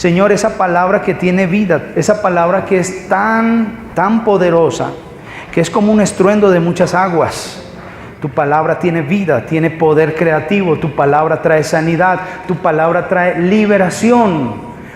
Señor, esa palabra que tiene vida, esa palabra que es tan poderosa, que es como un estruendo de muchas aguas. Tu palabra tiene vida, tiene poder creativo, tu palabra trae sanidad, tu palabra trae liberación.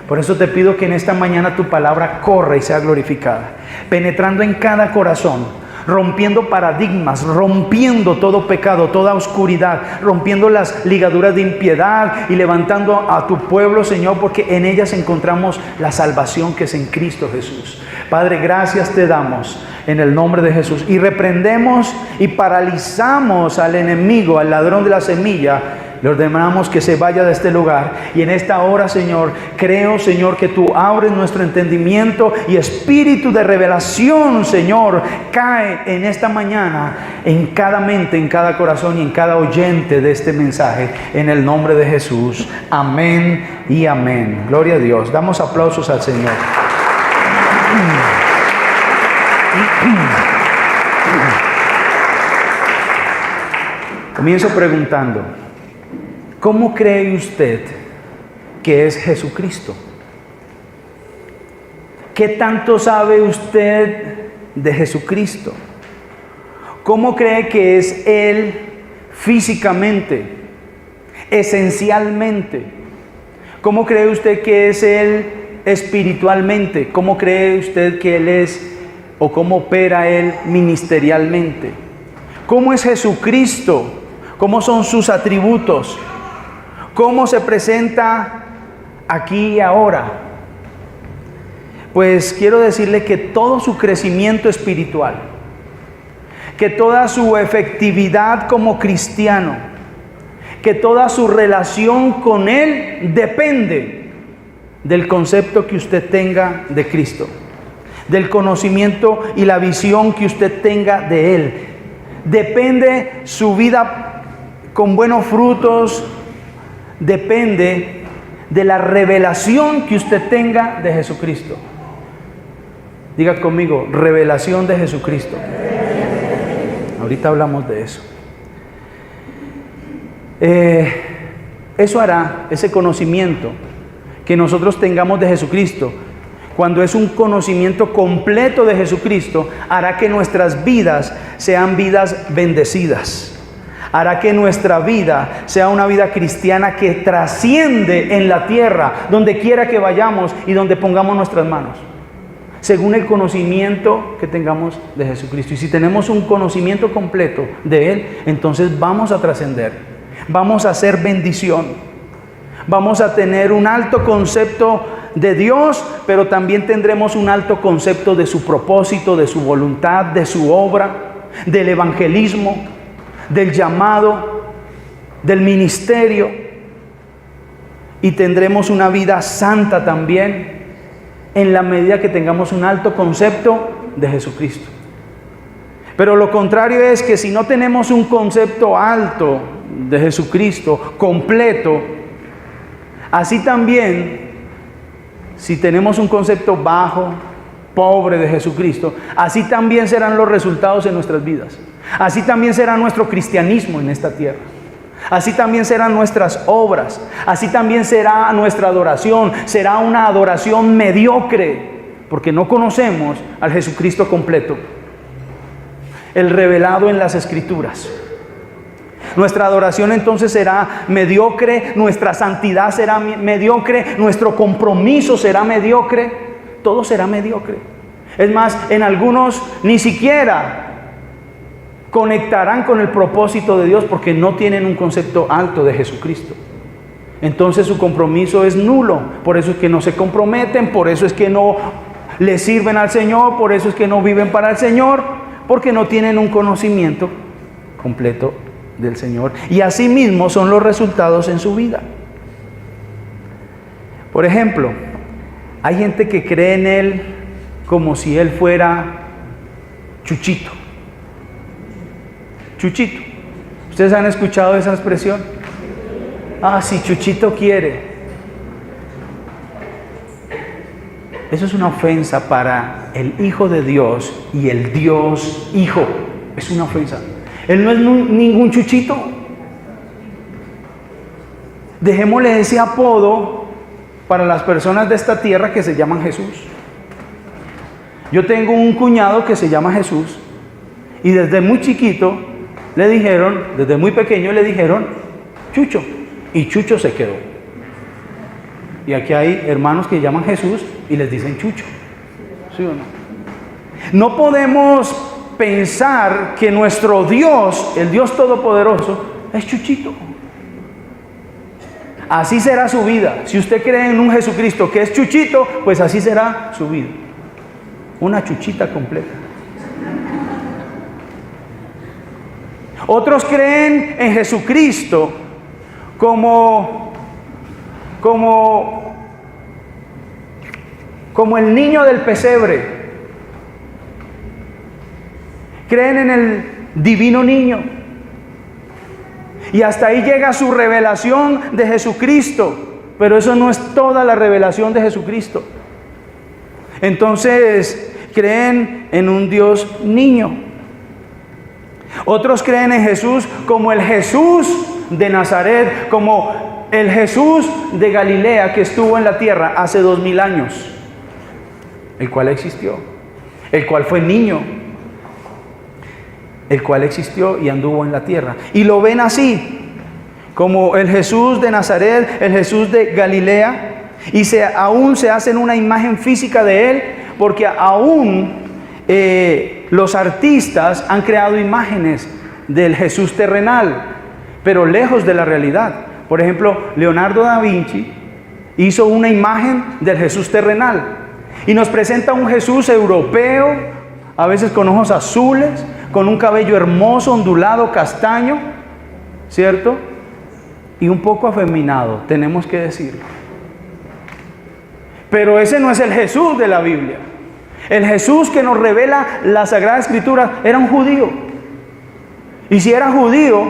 Por eso te pido que en esta mañana tu palabra corra y sea glorificada, penetrando en cada corazón, rompiendo paradigmas, rompiendo todo pecado, toda oscuridad, rompiendo las ligaduras de impiedad y levantando a tu pueblo, Señor, porque en ellas encontramos la salvación que es en Cristo Jesús. Padre, gracias te damos en el nombre de Jesús, y reprendemos y paralizamos al enemigo, al ladrón de la semilla. Le ordenamos que se vaya de este lugar. Y en esta hora, Señor, creo, Señor, que tú abres nuestro entendimiento y espíritu de revelación, Señor, cae en esta mañana en cada mente, en cada corazón y en cada oyente de este mensaje, en el nombre de Jesús. Amén y amén. Gloria a Dios. Damos aplausos al Señor. Comienzo preguntando: ¿cómo cree usted que es Jesucristo? ¿Qué tanto sabe usted de Jesucristo? ¿Cómo cree que es Él físicamente, esencialmente? ¿Cómo cree usted que es Él espiritualmente? ¿Cómo cree usted que Él es o cómo opera Él ministerialmente? ¿Cómo es Jesucristo? ¿Cómo son sus atributos? ¿Cómo se presenta aquí y ahora? Pues quiero decirle que todo su crecimiento espiritual, que toda su efectividad como cristiano, que toda su relación con Él depende del concepto que usted tenga de Cristo, del conocimiento y la visión que usted tenga de Él. Depende su vida con buenos frutos, depende de la revelación que usted tenga de Jesucristo. Diga conmigo: revelación de Jesucristo. Ahorita hablamos de eso. Eso hará, ese conocimiento que nosotros tengamos de Jesucristo, cuando es un conocimiento completo de Jesucristo, hará que nuestras vidas sean vidas bendecidas. Hará que nuestra vida sea una vida cristiana que trasciende en la tierra, donde quiera que vayamos y donde pongamos nuestras manos, según el conocimiento que tengamos de Jesucristo. Y si tenemos un conocimiento completo de Él, entonces vamos a trascender, vamos a hacer bendición, vamos a tener un alto concepto de Dios, pero también tendremos un alto concepto de su propósito, de su voluntad, de su obra, del evangelismo, del llamado, del ministerio, y tendremos una vida santa también en la medida que tengamos un alto concepto de Jesucristo. Pero lo contrario es que si no tenemos un concepto alto de Jesucristo, completo, así también, si tenemos un concepto bajo, pobre de Jesucristo, así también serán los resultados en nuestras vidas. Así también será nuestro cristianismo en esta tierra. Así también serán nuestras obras. Así también será nuestra adoración. Será una adoración mediocre, porque no conocemos al Jesucristo completo, el revelado en las Escrituras. Nuestra adoración entonces será mediocre, nuestra santidad será mediocre, nuestro compromiso será mediocre, todo será mediocre. Es más, en algunos ni siquiera conectarán con el propósito de Dios porque no tienen un concepto alto de Jesucristo. Entonces su compromiso es nulo. Por eso es que no se comprometen, por eso es que no le sirven al Señor, por eso es que no viven para el Señor, porque no tienen un conocimiento completo del Señor. Y así mismo son los resultados en su vida. Por ejemplo, hay gente que cree en Él como si Él fuera Chuchito. Chuchito. ¿Ustedes han escuchado esa expresión? Ah, si Chuchito quiere. Eso es una ofensa para el Hijo de Dios y el Dios Hijo. Es una ofensa. Él no es ningún Chuchito. Dejémosle ese apodo para las personas de esta tierra que se llaman Jesús. Yo tengo un cuñado que se llama Jesús y desde muy chiquito le dijeron, desde muy pequeño le dijeron Chucho, y Chucho se quedó. Y aquí hay hermanos que llaman Jesús y les dicen Chucho. ¿Sí o no? No podemos pensar que nuestro Dios, el Dios Todopoderoso, es Chuchito. Así será su vida. Si usted cree en un Jesucristo que es Chuchito, pues así será su vida. Una chuchita completa. Otros creen en Jesucristo como el niño del pesebre. Creen en el divino niño. Y hasta ahí llega su revelación de Jesucristo. Pero eso no es toda la revelación de Jesucristo. Entonces creen en un Dios niño. Otros creen en Jesús como el Jesús de Nazaret, como el Jesús de Galilea que estuvo en la tierra hace 2000 años, el cual existió, el cual fue niño, el cual existió y anduvo en la tierra. Y lo ven así, como el Jesús de Nazaret, el Jesús de Galilea, y aún se hacen una imagen física de él, porque aún los artistas han creado imágenes del Jesús terrenal, pero lejos de la realidad. Por ejemplo, Leonardo da Vinci hizo una imagen del Jesús terrenal y nos presenta un Jesús europeo, a veces con ojos azules, con un cabello hermoso, ondulado, castaño, ¿cierto? Y un poco afeminado, tenemos que decirlo. Pero ese no es el Jesús de la Biblia. El Jesús que nos revela la Sagrada Escritura era un judío. Y si era judío,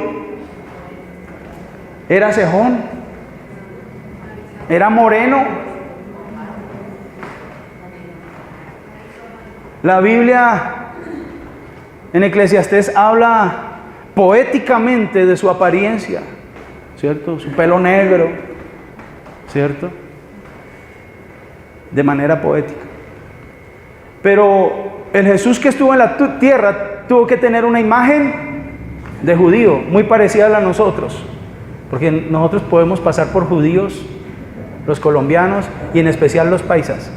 era cejón, era moreno. La Biblia en Eclesiastés habla poéticamente de su apariencia, ¿cierto? Su pelo negro, ¿cierto? De manera poética. Pero el Jesús que estuvo en la tierra tuvo que tener una imagen de judío, muy parecida a la de nosotros. Porque nosotros podemos pasar por judíos, los colombianos y en especial los paisas.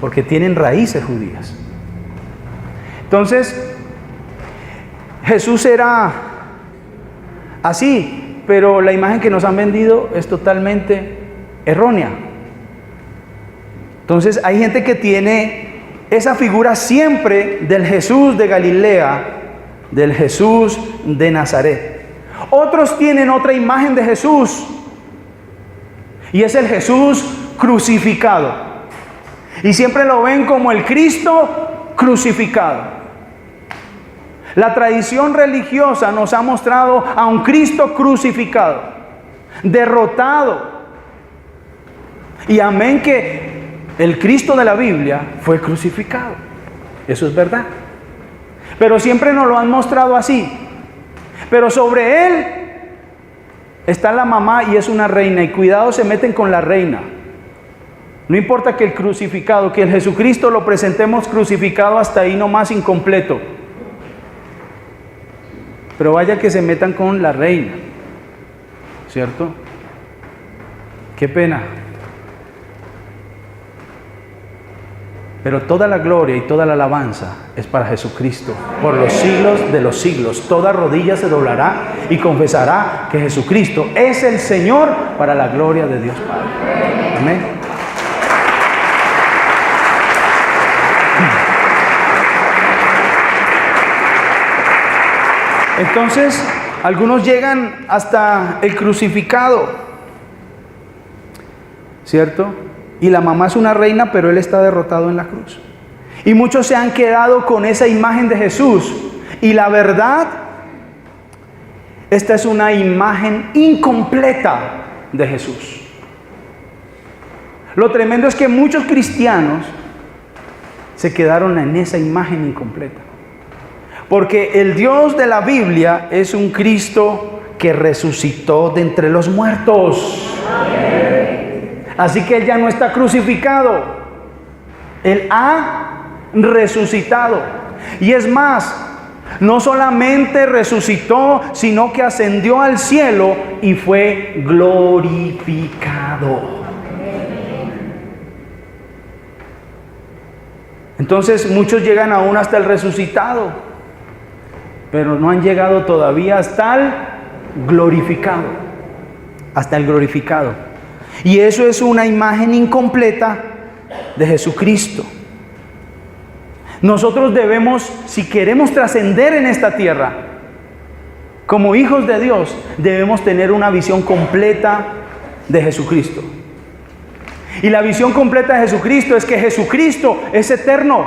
Porque tienen raíces judías. Entonces, Jesús era así, pero la imagen que nos han vendido es totalmente errónea. Entonces hay gente que tiene esa figura siempre del Jesús de Galilea, del Jesús de Nazaret. Otros tienen otra imagen de Jesús y es el Jesús crucificado. Y siempre lo ven como el Cristo crucificado. La tradición religiosa nos ha mostrado a un Cristo crucificado, derrotado. Y amén que el Cristo de la Biblia fue crucificado. Eso es verdad. Pero siempre nos lo han mostrado así. Pero sobre él está la mamá y es una reina. Y cuidado, se meten con la reina. No importa que el crucificado, que el Jesucristo lo presentemos crucificado hasta ahí nomás incompleto. Pero vaya que se metan con la reina. ¿Cierto? Qué pena. Pero toda la gloria y toda la alabanza es para Jesucristo. Por los siglos de los siglos, toda rodilla se doblará y confesará que Jesucristo es el Señor para la gloria de Dios Padre. Amén. Entonces, algunos llegan hasta el crucificado, ¿cierto? Y la mamá es una reina, pero él está derrotado en la cruz. Y muchos se han quedado con esa imagen de Jesús. Y la verdad, esta es una imagen incompleta de Jesús. Lo tremendo es que muchos cristianos se quedaron en esa imagen incompleta. Porque el Dios de la Biblia es un Cristo que resucitó de entre los muertos. Amén. Así que Él ya no está crucificado. Él ha resucitado. Y es más, no solamente resucitó, sino que ascendió al cielo y fue glorificado. Entonces muchos llegan aún hasta el resucitado, pero no han llegado todavía hasta el glorificado. Hasta el glorificado. Y eso es una imagen incompleta de Jesucristo. Nosotros debemos, si queremos trascender en esta tierra, como hijos de Dios, debemos tener una visión completa de Jesucristo. Y la visión completa de Jesucristo es que Jesucristo es eterno.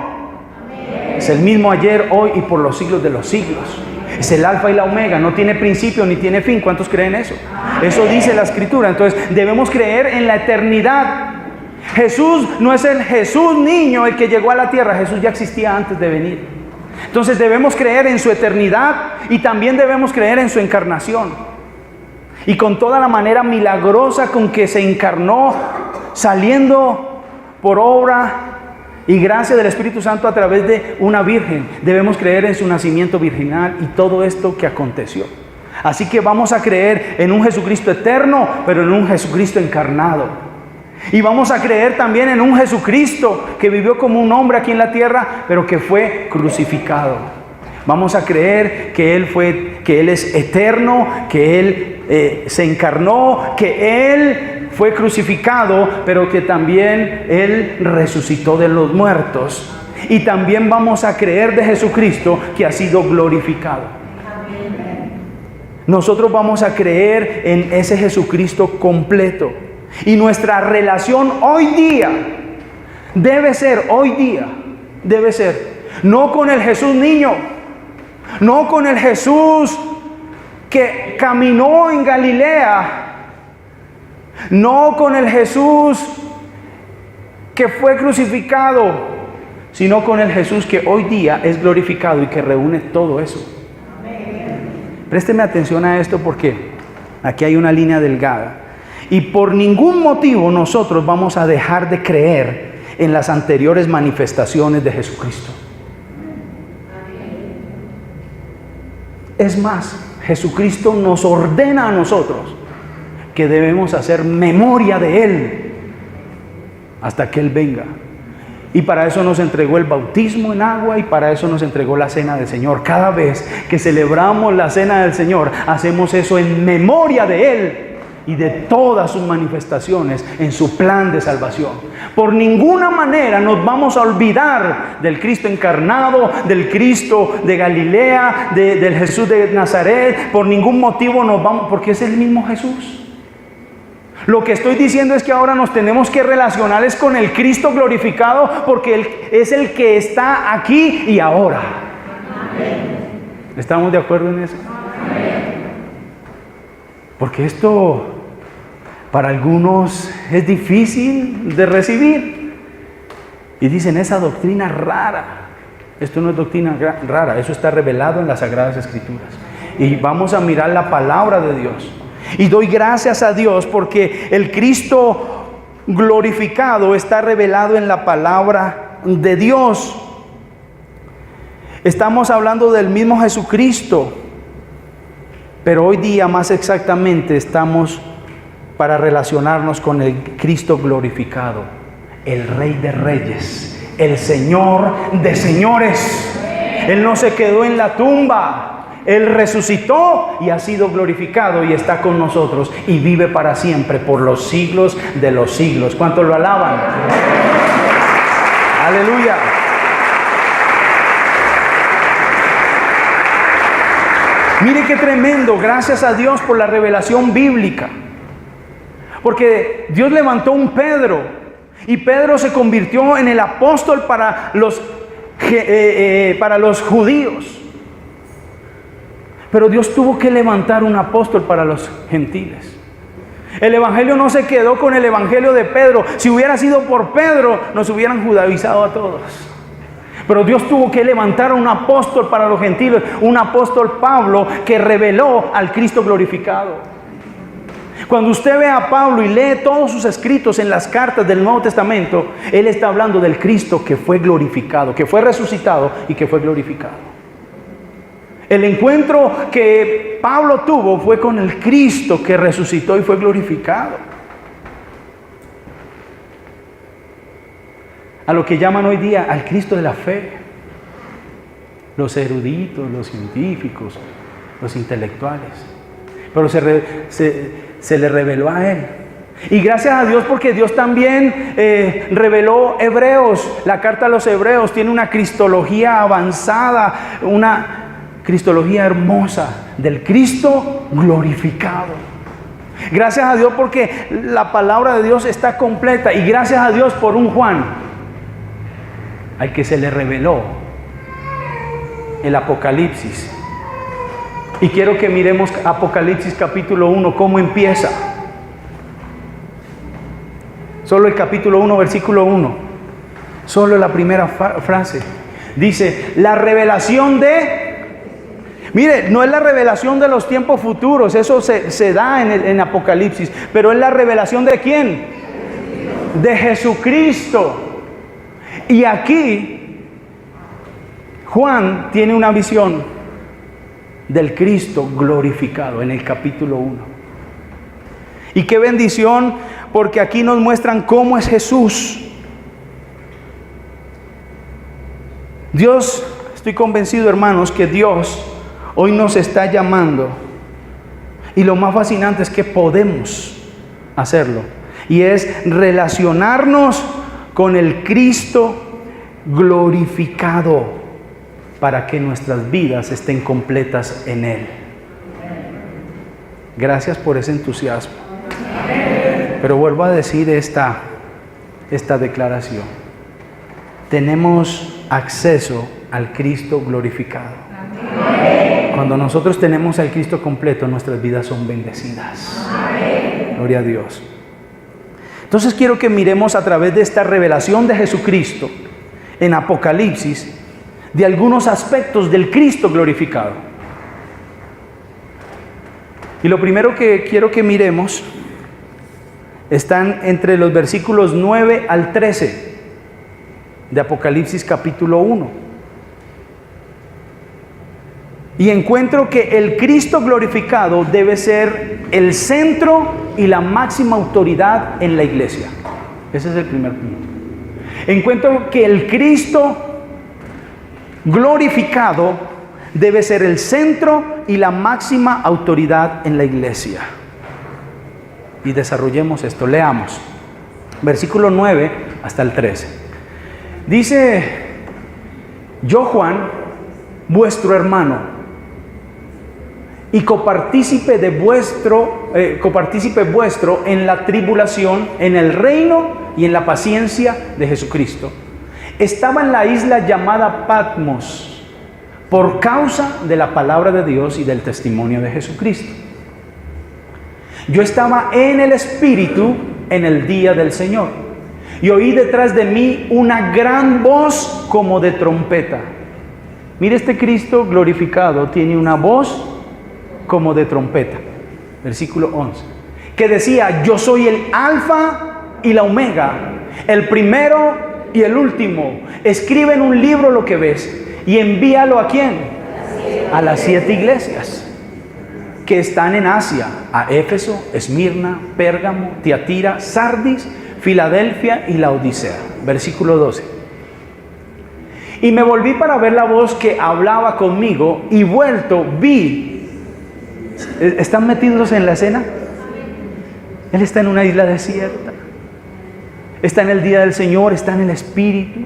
Amén. Es el mismo ayer, hoy y por los siglos de los siglos. Es el alfa y la omega, no tiene principio ni tiene fin. ¿Cuántos creen eso? Amén. Eso dice la Escritura. Entonces debemos creer en la eternidad. Jesús no es el Jesús niño el que llegó a la tierra. Jesús ya existía antes de venir. Entonces debemos creer en su eternidad y también debemos creer en su encarnación. Y con toda la manera milagrosa con que se encarnó, saliendo por obra y gracia del Espíritu Santo a través de una virgen. Debemos creer en su nacimiento virginal y todo esto que aconteció. Así que vamos a creer en un Jesucristo eterno, pero en un Jesucristo encarnado. Y vamos a creer también en un Jesucristo que vivió como un hombre aquí en la tierra, pero que fue crucificado. Vamos a creer que Él es eterno, que Él se encarnó, que Él fue crucificado, pero que también Él resucitó de los muertos. Y también vamos a creer de Jesucristo que ha sido glorificado. Nosotros vamos a creer en ese Jesucristo completo. Y nuestra relación hoy día debe ser, no con el Jesús niño, no con el Jesús que caminó en Galilea, no con el Jesús que fue crucificado, sino con el Jesús que hoy día es glorificado y que reúne todo eso. Présteme atención a esto porque aquí hay una línea delgada. Y por ningún motivo nosotros vamos a dejar de creer en las anteriores manifestaciones de Jesucristo. Es más, Jesucristo nos ordena a nosotros que debemos hacer memoria de Él hasta que Él venga. Y para eso nos entregó el bautismo en agua y para eso nos entregó la cena del Señor. Cada vez que celebramos la cena del Señor, hacemos eso en memoria de Él y de todas sus manifestaciones en su plan de salvación. Por ninguna manera nos vamos a olvidar del Cristo encarnado, del Cristo de Galilea, del Jesús de Nazaret. Por ningún motivo nos vamos, porque es el mismo Jesús. Lo que estoy diciendo es que ahora nos tenemos que relacionar con el Cristo glorificado, porque Él es el que está aquí y ahora. ¿Estamos de acuerdo en eso? Porque esto para algunos es difícil de recibir. Y dicen, esa doctrina rara. Esto no es doctrina rara, eso está revelado en las Sagradas Escrituras. Y vamos a mirar la palabra de Dios. Y doy gracias a Dios porque el Cristo glorificado está revelado en la palabra de Dios. Estamos hablando del mismo Jesucristo, pero hoy día más exactamente estamos para relacionarnos con el Cristo glorificado, el Rey de Reyes, el Señor de Señores. Él no se quedó en la tumba. Él resucitó y ha sido glorificado y está con nosotros y vive para siempre por los siglos de los siglos. ¿Cuántos lo alaban? Aleluya. Mire qué tremendo, gracias a Dios por la revelación bíblica. Porque Dios levantó un Pedro y Pedro se convirtió en el apóstol para los judíos. Pero Dios tuvo que levantar un apóstol para los gentiles. El evangelio no se quedó con el evangelio de Pedro. Si hubiera sido por Pedro, nos hubieran judaizado a todos. Pero Dios tuvo que levantar un apóstol para los gentiles, un apóstol Pablo que reveló al Cristo glorificado. Cuando usted ve a Pablo y lee todos sus escritos en las cartas del Nuevo Testamento, él está hablando del Cristo que fue glorificado, que fue resucitado y que fue glorificado. El encuentro que Pablo tuvo fue con el Cristo que resucitó y fue glorificado. A lo que llaman hoy día al Cristo de la fe. Los eruditos, los científicos, los intelectuales. Pero se le reveló a él. Y gracias a Dios, porque Dios también reveló Hebreos. La carta a los Hebreos tiene una cristología avanzada, una cristología hermosa del Cristo glorificado. Gracias a Dios porque la palabra de Dios está completa. Y gracias a Dios por un Juan al que se le reveló el Apocalipsis. Y quiero que miremos Apocalipsis capítulo 1, cómo empieza. Solo el capítulo 1, versículo 1. Solo la primera frase. Dice, la revelación de... Mire, no es la revelación de los tiempos futuros, eso se da en Apocalipsis, pero es la revelación ¿de quién? De Jesucristo. Y aquí Juan tiene una visión del Cristo glorificado en el capítulo 1. Y qué bendición, porque aquí nos muestran cómo es Jesús. Dios, estoy convencido, hermanos, que Dios hoy nos está llamando. Y lo más fascinante es que podemos hacerlo. Y es relacionarnos con el Cristo glorificado para que nuestras vidas estén completas en Él. Gracias por ese entusiasmo. Pero vuelvo a decir esta declaración. Tenemos acceso al Cristo glorificado. Cuando nosotros tenemos al Cristo completo, nuestras vidas son bendecidas. Gloria a Dios. Entonces quiero que miremos a través de esta revelación de Jesucristo en Apocalipsis de algunos aspectos del Cristo glorificado. Y lo primero que quiero que miremos están entre los versículos 9 al 13 de Apocalipsis capítulo 1. Y encuentro que el Cristo glorificado debe ser el centro y la máxima autoridad en la iglesia. Ese es el primer punto. Encuentro que el Cristo glorificado debe ser el centro y la máxima autoridad en la iglesia. Y desarrollemos esto, leamos. Versículo 9 hasta el 13. Dice, yo Juan, vuestro hermano, y copartícipe vuestro en la tribulación, en el reino y en la paciencia de Jesucristo. Estaba en la isla llamada Patmos por causa de la palabra de Dios y del testimonio de Jesucristo. Yo estaba en el Espíritu en el día del Señor y oí detrás de mí una gran voz como de trompeta. Mire, este Cristo glorificado tiene una voz como de trompeta. Versículo 11. Que decía, yo soy el Alfa y la Omega, el primero y el último. Escribe en un libro lo que ves y envíalo ¿a quién? A las 7 iglesias que están en Asia, a Éfeso, Esmirna, Pérgamo, Tiatira, Sardis, Filadelfia y Laodicea. Versículo 12. Y me volví para ver la voz que hablaba conmigo y vuelto vi. ¿Están metidos en la escena? Él está en una isla desierta. Está en el día del Señor, está en el Espíritu.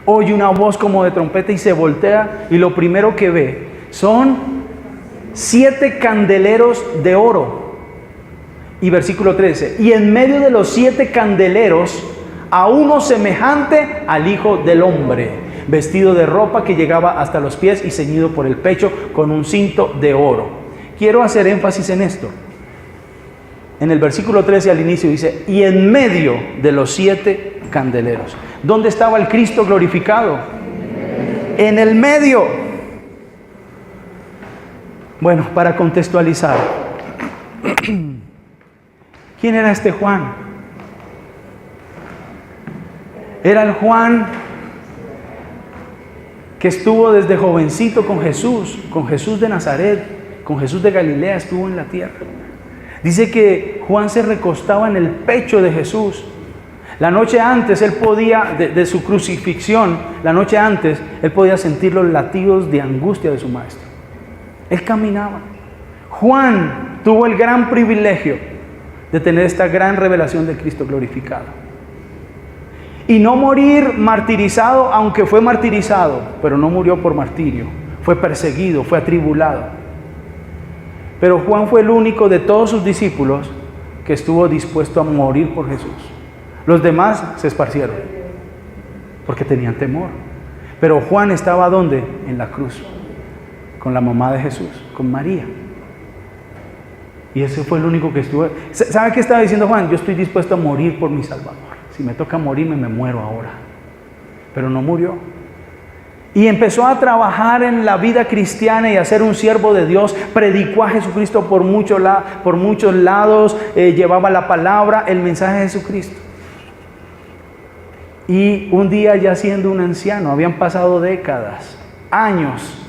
Oye una voz como de trompeta y se voltea y lo primero que ve son 7 candeleros de oro. Y versículo 13. Y en medio de los 7 candeleros a uno semejante al Hijo del Hombre, vestido de ropa que llegaba hasta los pies y ceñido por el pecho con un cinto de oro. Quiero hacer énfasis en esto. En el versículo 13 al inicio dice, y en medio de los 7 candeleros. ¿Dónde estaba el Cristo glorificado? En el medio. Bueno, para contextualizar. ¿Quién era este Juan? Era el Juan que estuvo desde jovencito con Jesús de Nazaret, con Jesús de Galilea, estuvo en la tierra. Dice que Juan se recostaba en el pecho de Jesús. La noche antes él podía, de su crucifixión, la noche antes él podía sentir los latidos de angustia de su maestro. Él caminaba. Juan tuvo el gran privilegio de tener esta gran revelación de Cristo glorificado. Y no morir martirizado, aunque fue martirizado, pero no murió por martirio. Fue perseguido, fue atribulado. Pero Juan fue el único de todos sus discípulos que estuvo dispuesto a morir por Jesús. Los demás se esparcieron porque tenían temor. Pero Juan estaba ¿dónde? En la cruz, con la mamá de Jesús, con María. Y ese fue el único que estuvo. ¿Sabe qué estaba diciendo Juan? Yo estoy dispuesto a morir por mi Salvador. Si me toca morirme, me muero ahora. Pero no murió. Y empezó a trabajar en la vida cristiana y a ser un siervo de Dios. Predicó a Jesucristo por muchos lados. Llevaba la palabra, el mensaje de Jesucristo. Y un día, ya siendo un anciano, habían pasado décadas, años,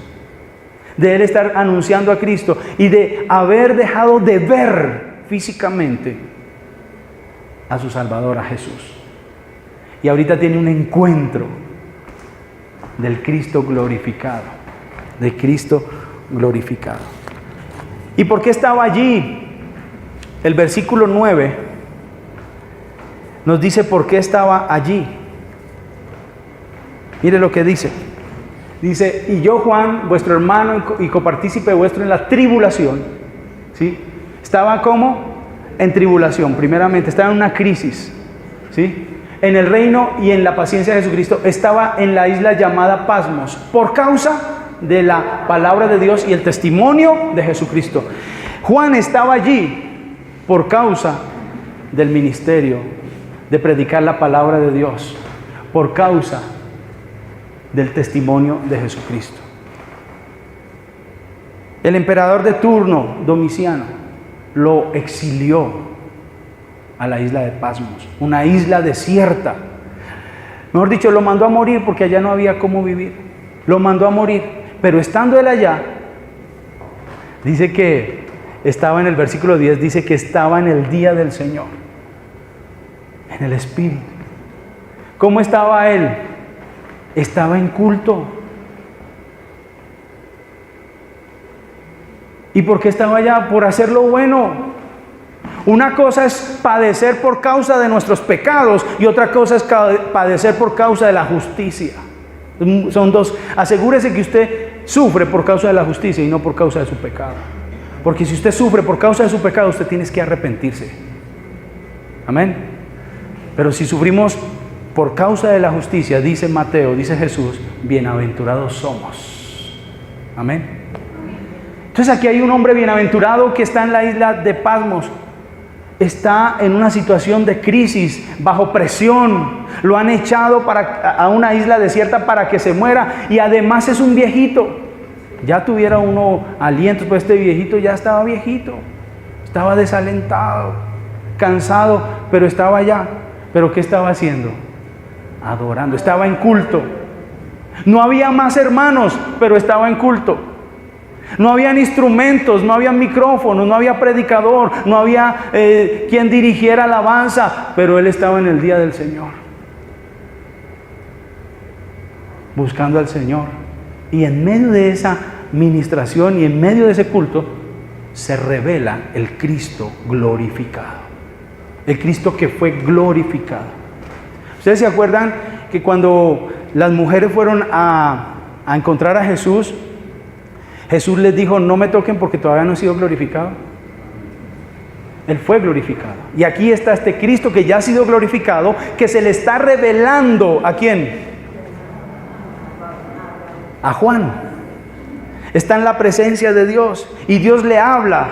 de él estar anunciando a Cristo y de haber dejado de ver físicamente a su Salvador, a Jesús. Y ahorita tiene un encuentro del Cristo glorificado, de Cristo glorificado. ¿Y por qué estaba allí? El versículo 9 nos dice por qué estaba allí. Mire lo que dice. Dice, y yo Juan, vuestro hermano y copartícipe vuestro en la tribulación, ¿sí? Estaba como en tribulación, primeramente, estaba en una crisis, ¿sí? En el reino y en la paciencia de Jesucristo, estaba en la isla llamada Pasmos, por causa de la palabra de Dios y el testimonio de Jesucristo. Juan estaba allí por causa del ministerio de predicar la palabra de Dios, por causa del testimonio de Jesucristo. El emperador de turno, Domiciano, lo exilió a la isla de Pasmos, una isla desierta. Mejor dicho, lo mandó a morir porque allá no había cómo vivir. Lo mandó a morir, pero estando él allá, dice que estaba en el versículo 10, dice que estaba en el día del Señor, en el Espíritu. ¿Cómo estaba él? Estaba en culto. ¿Y por qué estaba allá? Por hacer lo bueno. Una cosa es padecer por causa de nuestros pecados y otra cosa es padecer por causa de la justicia. Son dos. Asegúrese que usted sufre por causa de la justicia y no por causa de su pecado. Porque si usted sufre por causa de su pecado, usted tiene que arrepentirse. Amén. Pero si sufrimos por causa de la justicia, dice Mateo, dice Jesús, bienaventurados somos. Amén. Entonces aquí hay un hombre bienaventurado que está en la isla de Pasmos. Está en una situación de crisis, bajo presión. Lo han echado a una isla desierta para que se muera. Y además es un viejito. Ya tuviera uno aliento, pues este viejito ya estaba viejito. Estaba desalentado, cansado, pero estaba allá. ¿Pero qué estaba haciendo? Adorando, estaba en culto. No había más hermanos, pero estaba en culto. No habían instrumentos, no había micrófonos, no había predicador, no había quien dirigiera alabanza, pero él estaba en el día del Señor, buscando al Señor. Y en medio de esa ministración y en medio de ese culto se revela el Cristo glorificado, el Cristo que fue glorificado. ¿Ustedes se acuerdan que cuando las mujeres fueron a encontrar a Jesús, Jesús les dijo, no me toquen porque todavía no he sido glorificado? Él fue glorificado. Y aquí está este Cristo que ya ha sido glorificado, que se le está revelando, ¿a quién? A Juan. Está en la presencia de Dios y Dios le habla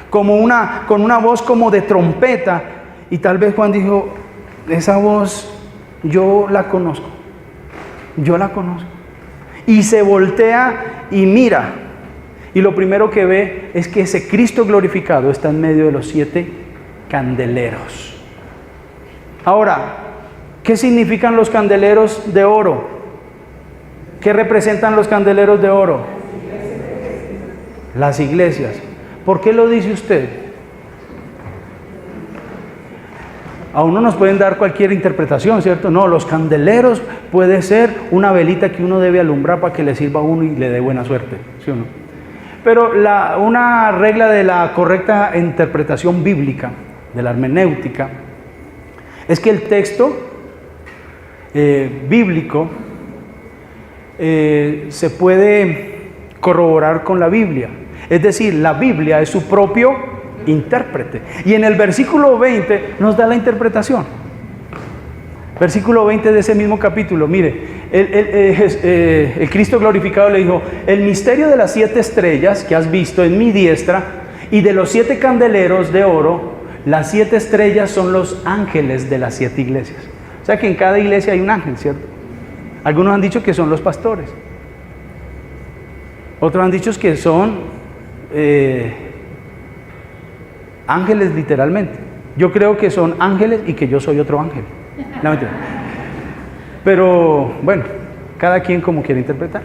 con una voz como de trompeta. Y tal vez Juan dijo, esa voz yo la conozco. Y se voltea y mira. Y lo primero que ve es que ese Cristo glorificado está en medio de los 7 candeleros. Ahora, ¿qué significan los candeleros de oro? ¿Qué representan los candeleros de oro? Las iglesias. ¿Por qué lo dice usted? A uno nos pueden dar cualquier interpretación, ¿cierto? No, los candeleros puede ser una velita que uno debe alumbrar para que le sirva a uno y le dé buena suerte, ¿sí o no? Pero una regla de la correcta interpretación bíblica, de la hermenéutica, es que el texto bíblico se puede corroborar con la Biblia. Es decir, la Biblia es su propio intérprete. Y en el versículo 20 nos da la interpretación. Versículo 20 de ese mismo capítulo, mire, el Cristo glorificado le dijo: el misterio de las 7 estrellas que has visto en mi diestra y de los 7 candeleros de oro, las 7 estrellas son los ángeles de las 7 iglesias. O sea que en cada iglesia hay un ángel, ¿cierto? Algunos han dicho que son los pastores. Otros han dicho que son ángeles literalmente. Yo creo que son ángeles y que yo soy otro ángel. No, mentira. Pero bueno, cada quien como quiere interpretar.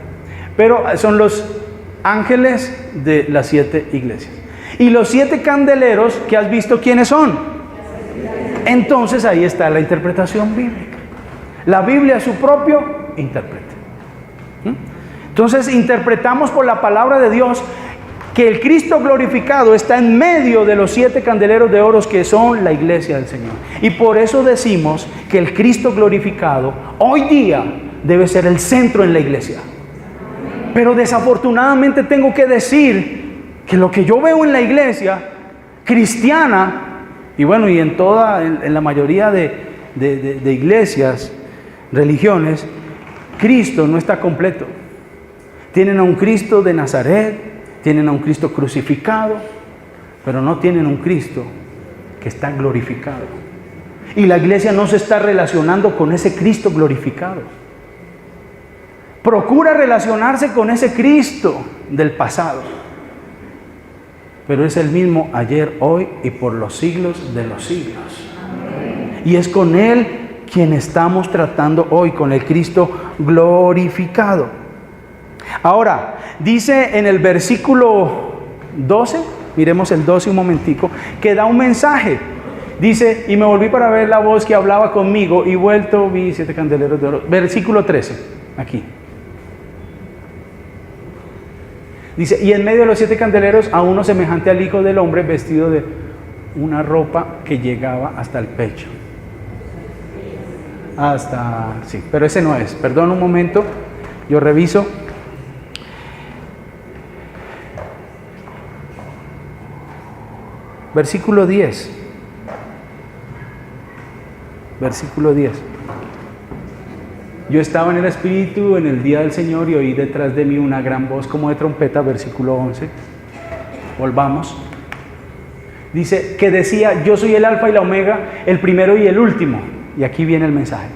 Pero son los ángeles de las 7 iglesias. Y los 7 candeleros que has visto, ¿quiénes son? Entonces ahí está la interpretación bíblica. La Biblia es su propio intérprete. Entonces interpretamos por la palabra de Dios que el Cristo glorificado está en medio de los 7 candeleros de oro que son la iglesia del Señor. Y por eso decimos que el Cristo glorificado hoy día debe ser el centro en la iglesia. Pero desafortunadamente tengo que decir que lo que yo veo en la iglesia cristiana, y bueno, y en la mayoría de iglesias, religiones, Cristo no está completo. Tienen a un Cristo de Nazaret, tienen a un Cristo crucificado, pero no tienen un Cristo que está glorificado. Y la iglesia no se está relacionando con ese Cristo glorificado. Procura relacionarse con ese Cristo del pasado, pero es el mismo ayer, hoy y por los siglos de los siglos. Y es con Él quien estamos tratando hoy, con el Cristo glorificado. Ahora, dice en el versículo 12, miremos el 12 un momentico, que da un mensaje. Dice: y me volví para ver la voz que hablaba conmigo, y vuelto vi 7 candeleros de oro. Versículo 13, aquí. Dice: y en medio de los 7 candeleros a uno semejante al Hijo del Hombre, vestido de una ropa que llegaba hasta el pecho. Sí, pero ese no es. Perdón un momento, yo reviso. Versículo 10. Versículo 10. Yo estaba en el Espíritu en el día del Señor y oí detrás de mí una gran voz como de trompeta. Versículo 11. Volvamos. Dice que decía: yo soy el Alfa y la Omega, el primero y el último. Y aquí viene el mensaje.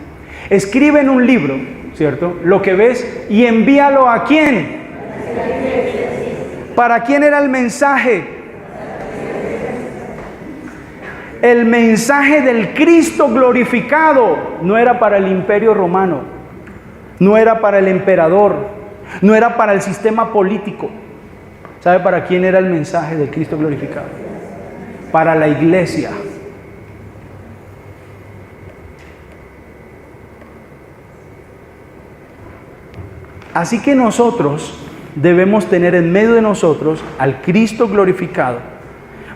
Escribe en un libro, ¿cierto?, lo que ves y envíalo ¿a quién? ¿Para quién era el mensaje? El mensaje del Cristo glorificado no era para el imperio romano, no era para el emperador, no era para el sistema político. ¿Sabe para quién era el mensaje del Cristo glorificado? Para la iglesia. Así que nosotros debemos tener en medio de nosotros al Cristo glorificado,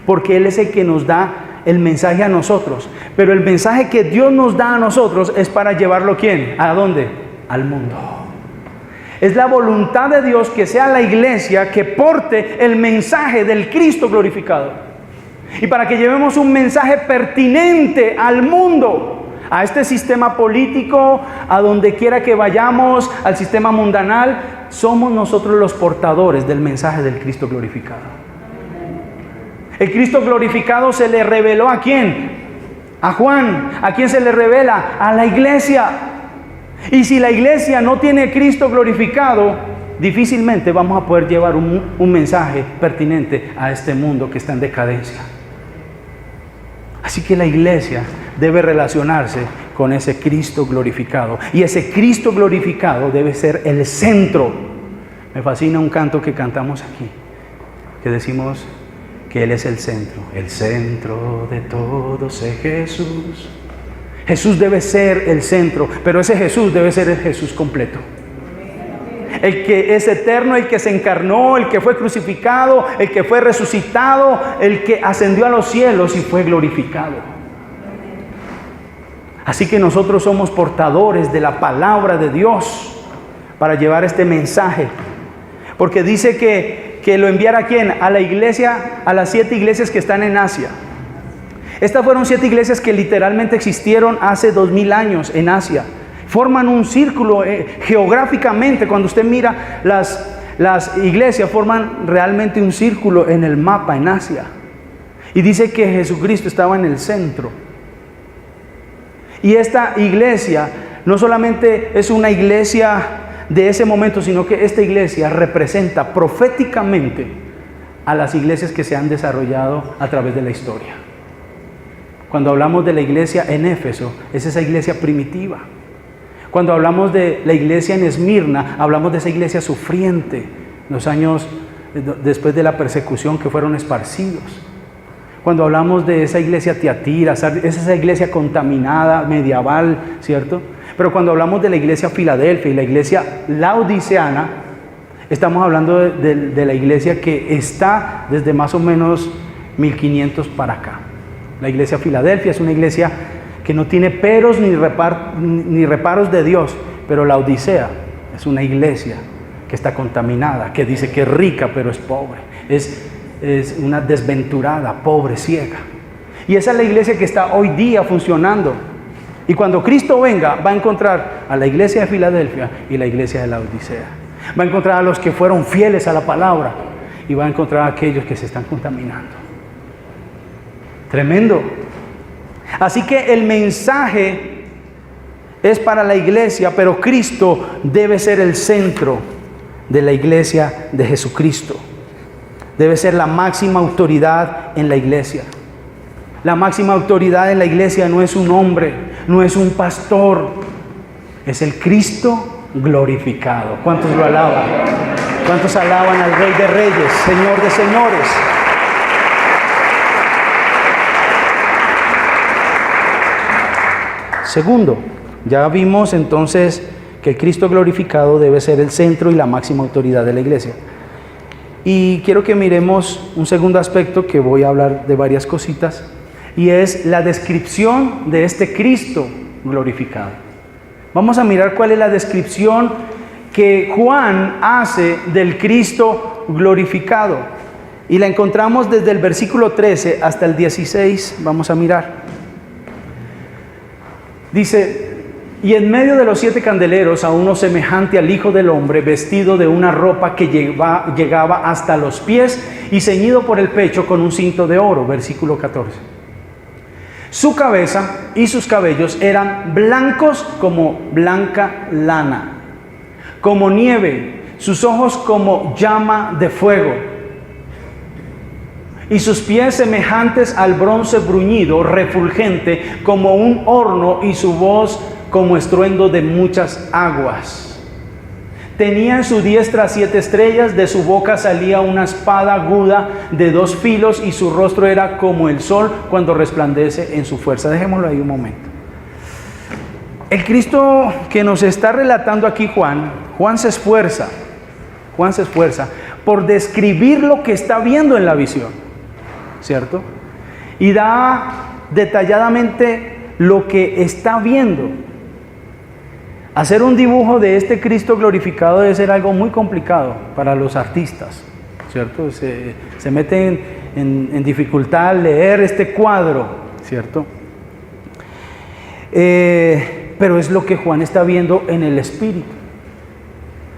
porque Él es el que nos da el mensaje a nosotros. Pero el mensaje que Dios nos da a nosotros es para llevarlo ¿quién? ¿A dónde? Al mundo. Es la voluntad de Dios que sea la iglesia que porte el mensaje del Cristo glorificado. Y para que llevemos un mensaje pertinente al mundo, a este sistema político, a donde quiera que vayamos, al sistema mundanal, somos nosotros los portadores del mensaje del Cristo glorificado. El Cristo glorificado se le reveló ¿a quién? A Juan. ¿A quién se le revela? A la iglesia. Y si la iglesia no tiene Cristo glorificado, difícilmente vamos a poder llevar un mensaje pertinente a este mundo que está en decadencia. Así que la iglesia debe relacionarse con ese Cristo glorificado. Y ese Cristo glorificado debe ser el centro. Me fascina un canto que cantamos aquí, que decimos que Él es el centro de todos es Jesús. Jesús debe ser el centro, pero ese Jesús debe ser el Jesús completo. El que es eterno, el que se encarnó, el que fue crucificado, el que fue resucitado, el que ascendió a los cielos y fue glorificado. Así que nosotros somos portadores de la palabra de Dios para llevar este mensaje. Porque dice que lo enviara ¿a quién? A la iglesia, a las 7 iglesias que están en Asia. Estas fueron 7 iglesias que literalmente existieron hace 2000 años en Asia. Forman un círculo geográficamente. Cuando usted mira las iglesias, forman realmente un círculo en el mapa en Asia. Y dice que Jesucristo estaba en el centro. Y esta iglesia no solamente es una iglesia de ese momento, sino que esta iglesia representa proféticamente a las iglesias que se han desarrollado a través de la historia. Cuando hablamos de la iglesia en Éfeso, es esa iglesia primitiva. Cuando hablamos de la iglesia en Esmirna, hablamos de esa iglesia sufriente, los años después de la persecución que fueron esparcidos. Cuando hablamos de esa iglesia Tiatira, es esa iglesia contaminada, medieval, ¿cierto? Pero cuando hablamos de la iglesia Filadelfia y la iglesia laodiceana, estamos hablando de la iglesia que está desde más o menos 1500 para acá. La iglesia Filadelfia es una iglesia que no tiene peros ni reparos de Dios, pero la Odisea es una iglesia que está contaminada, que dice que es rica pero es pobre, es una desventurada, pobre, ciega. Y esa es la iglesia que está hoy día funcionando. Y cuando Cristo venga, va a encontrar a la iglesia de Filadelfia y la iglesia de la Odisea. Va a encontrar a los que fueron fieles a la palabra y va a encontrar a aquellos que se están contaminando. Tremendo. Así que el mensaje es para la iglesia, pero Cristo debe ser el centro de la iglesia de Jesucristo. Debe ser la máxima autoridad en la iglesia. La máxima autoridad en la iglesia no es un hombre, no es un pastor, es el Cristo glorificado. ¿Cuántos lo alaban? ¿Cuántos alaban al Rey de Reyes, Señor de Señores? Segundo, ya vimos entonces que el Cristo glorificado debe ser el centro y la máxima autoridad de la iglesia. Y quiero que miremos un segundo aspecto, que voy a hablar de varias cositas, y es la descripción de este Cristo glorificado. Vamos a mirar cuál es la descripción que Juan hace del Cristo glorificado. Y la encontramos desde el versículo 13 hasta el 16. Vamos a mirar. Dice: y en medio de los 7 candeleros a uno semejante al Hijo del Hombre, vestido de una ropa que llegaba hasta los pies y ceñido por el pecho con un cinto de oro. Versículo 14. Su cabeza y sus cabellos eran blancos como blanca lana, como nieve, sus ojos como llama de fuego, y sus pies semejantes al bronce bruñido, refulgente como un horno, y su voz como estruendo de muchas aguas. Tenía en su diestra 7 estrellas, de su boca salía una espada aguda de 2 filos, y su rostro era como el sol cuando resplandece en su fuerza. Dejémoslo ahí un momento. El Cristo que nos está relatando aquí Juan se esfuerza por describir lo que está viendo en la visión, ¿cierto? Y da detalladamente lo que está viendo. Hacer un dibujo de este Cristo glorificado debe ser algo muy complicado para los artistas, ¿cierto? Se meten en dificultad al leer este cuadro, ¿cierto? Pero es lo que Juan está viendo en el Espíritu.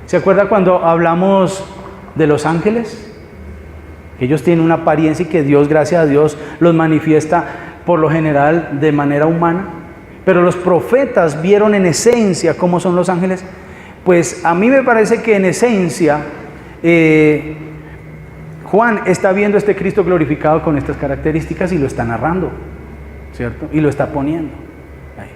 ¿Se acuerda cuando hablamos de los ángeles? Ellos tienen una apariencia y que Dios, gracias a Dios, los manifiesta por lo general de manera humana. Pero los profetas vieron en esencia cómo son los ángeles. Pues a mí me parece que en esencia Juan está viendo este Cristo glorificado con estas características y lo está narrando. ¿cierto? Y lo está poniendo ahí.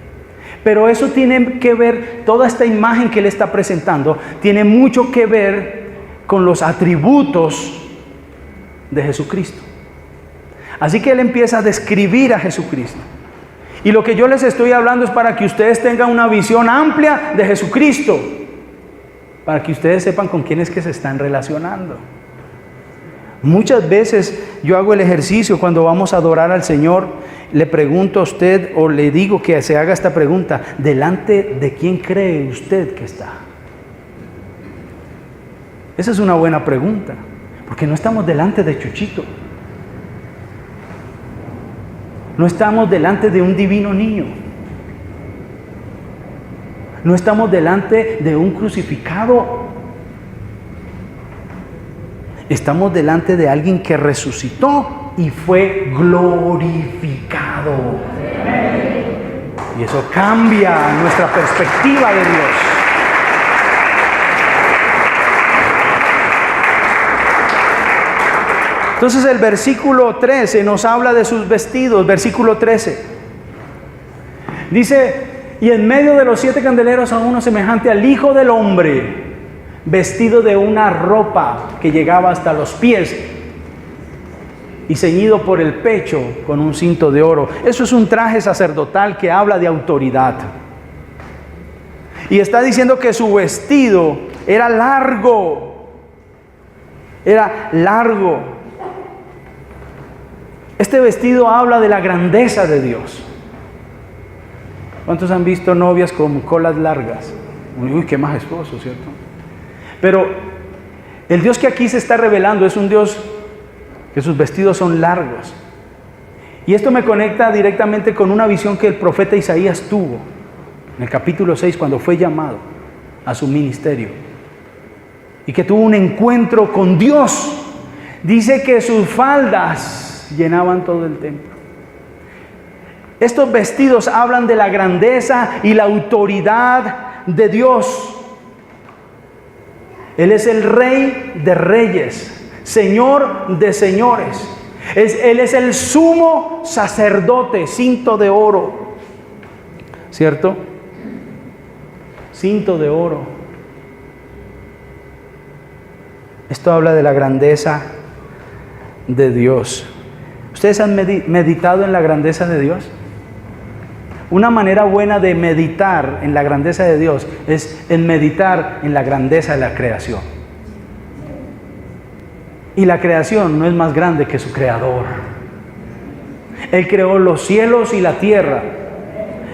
Pero eso tiene que ver, toda esta imagen que él está presentando, tiene mucho que ver con los atributos de Jesucristo. Así que él empieza a describir a Jesucristo. Y lo que yo les estoy hablando es para que ustedes tengan una visión amplia de Jesucristo, para que ustedes sepan con quién es que se están relacionando. Muchas veces yo hago el ejercicio cuando vamos a adorar al Señor, le pregunto a usted o le digo que se haga esta pregunta: ¿delante de quién cree usted que está? Esa es una buena pregunta, porque no estamos delante de Chuchito, no estamos delante de un divino niño, no estamos delante de un crucificado. Estamos delante de alguien que resucitó y fue glorificado. Y eso cambia nuestra perspectiva de Dios. Entonces el versículo 13 nos habla de sus vestidos. Versículo 13. Dice: y en medio de los 7 candeleros a uno semejante al Hijo del Hombre, vestido de una ropa que llegaba hasta los pies y ceñido por el pecho con un cinto de oro. Eso es un traje sacerdotal que habla de autoridad. Y está diciendo que su vestido era largo. Era largo. Este vestido habla de la grandeza de Dios. ¿Cuántos han visto novias con colas largas? Uy, qué majestuoso, ¿cierto? Pero el Dios que aquí se está revelando es un Dios que sus vestidos son largos. Y esto me conecta directamente con una visión que el profeta Isaías tuvo en el capítulo 6 cuando fue llamado a su ministerio. Y que tuvo un encuentro con Dios. Dice que sus faldas llenaban todo el templo. Estos vestidos hablan de la grandeza y la autoridad de Dios. Él es el Rey de reyes, Señor de señores. Él es el sumo sacerdote, cinto de oro. ¿Cierto? Cinto de oro. Esto habla de la grandeza de Dios. ¿Ustedes han meditado en la grandeza de Dios? Una manera buena de meditar en la grandeza de Dios es en meditar en la grandeza de la creación. Y la creación no es más grande que su creador. Él creó los cielos y la tierra.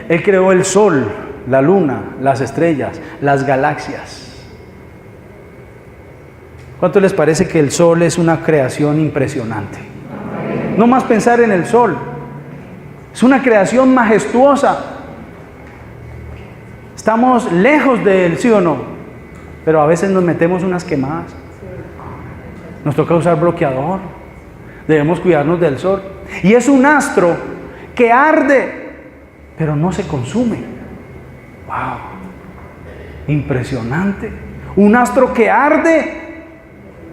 Él creó el sol, la luna, las estrellas, las galaxias. ¿Cuánto les parece que el sol es una creación impresionante? No más pensar en el sol. Es una creación majestuosa. Estamos lejos de él, ¿sí o no? Pero a veces nos metemos unas quemadas. Nos toca usar bloqueador. Debemos cuidarnos del sol. Y es un astro que arde, pero no se consume. ¡Wow! Impresionante. Un astro que arde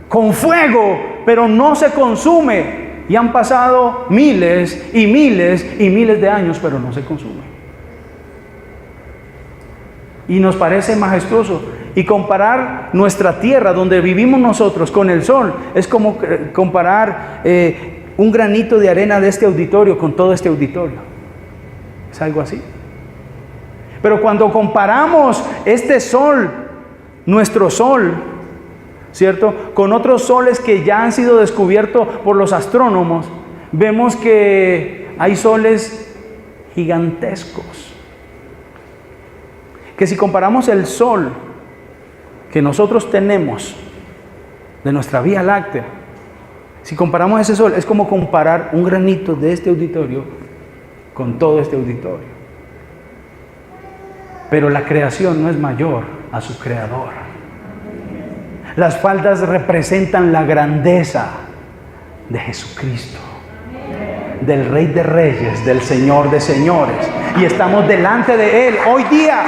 con fuego, pero no se consume. Y han pasado miles y miles y miles de años, pero no se consume. Y nos parece majestuoso. Y comparar nuestra tierra, donde vivimos nosotros, con el sol, es como comparar un granito de arena de este auditorio con todo este auditorio. Es algo así. Pero cuando comparamos este sol, nuestro sol, ¿cierto?, con otros soles que ya han sido descubiertos por los astrónomos, vemos que hay soles gigantescos. Que si comparamos el sol que nosotros tenemos de nuestra Vía Láctea, si comparamos ese sol, es como comparar un granito de este auditorio con todo este auditorio. Pero la creación no es mayor a su creador. Las faldas representan la grandeza de Jesucristo, del Rey de Reyes, del Señor de Señores. Y estamos delante de Él hoy día,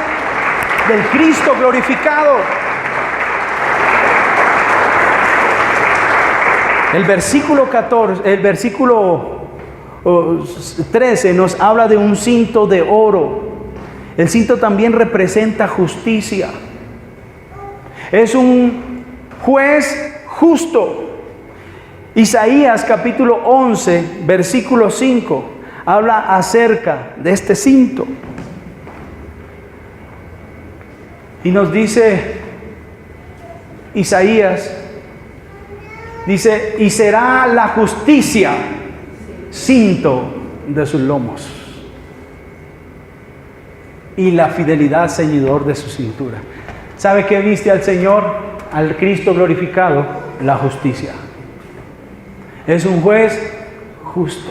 del Cristo glorificado. El versículo 13 nos habla de un cinto de oro. El cinto también representa justicia. Es un juez justo. Isaías capítulo 11, versículo 5, habla acerca de este cinto. Y nos dice Isaías, dice, y será la justicia cinto de sus lomos, y la fidelidad ceñidor de su cintura. ¿Sabe qué viste al Señor, al Cristo glorificado? La justicia. Es un juez justo.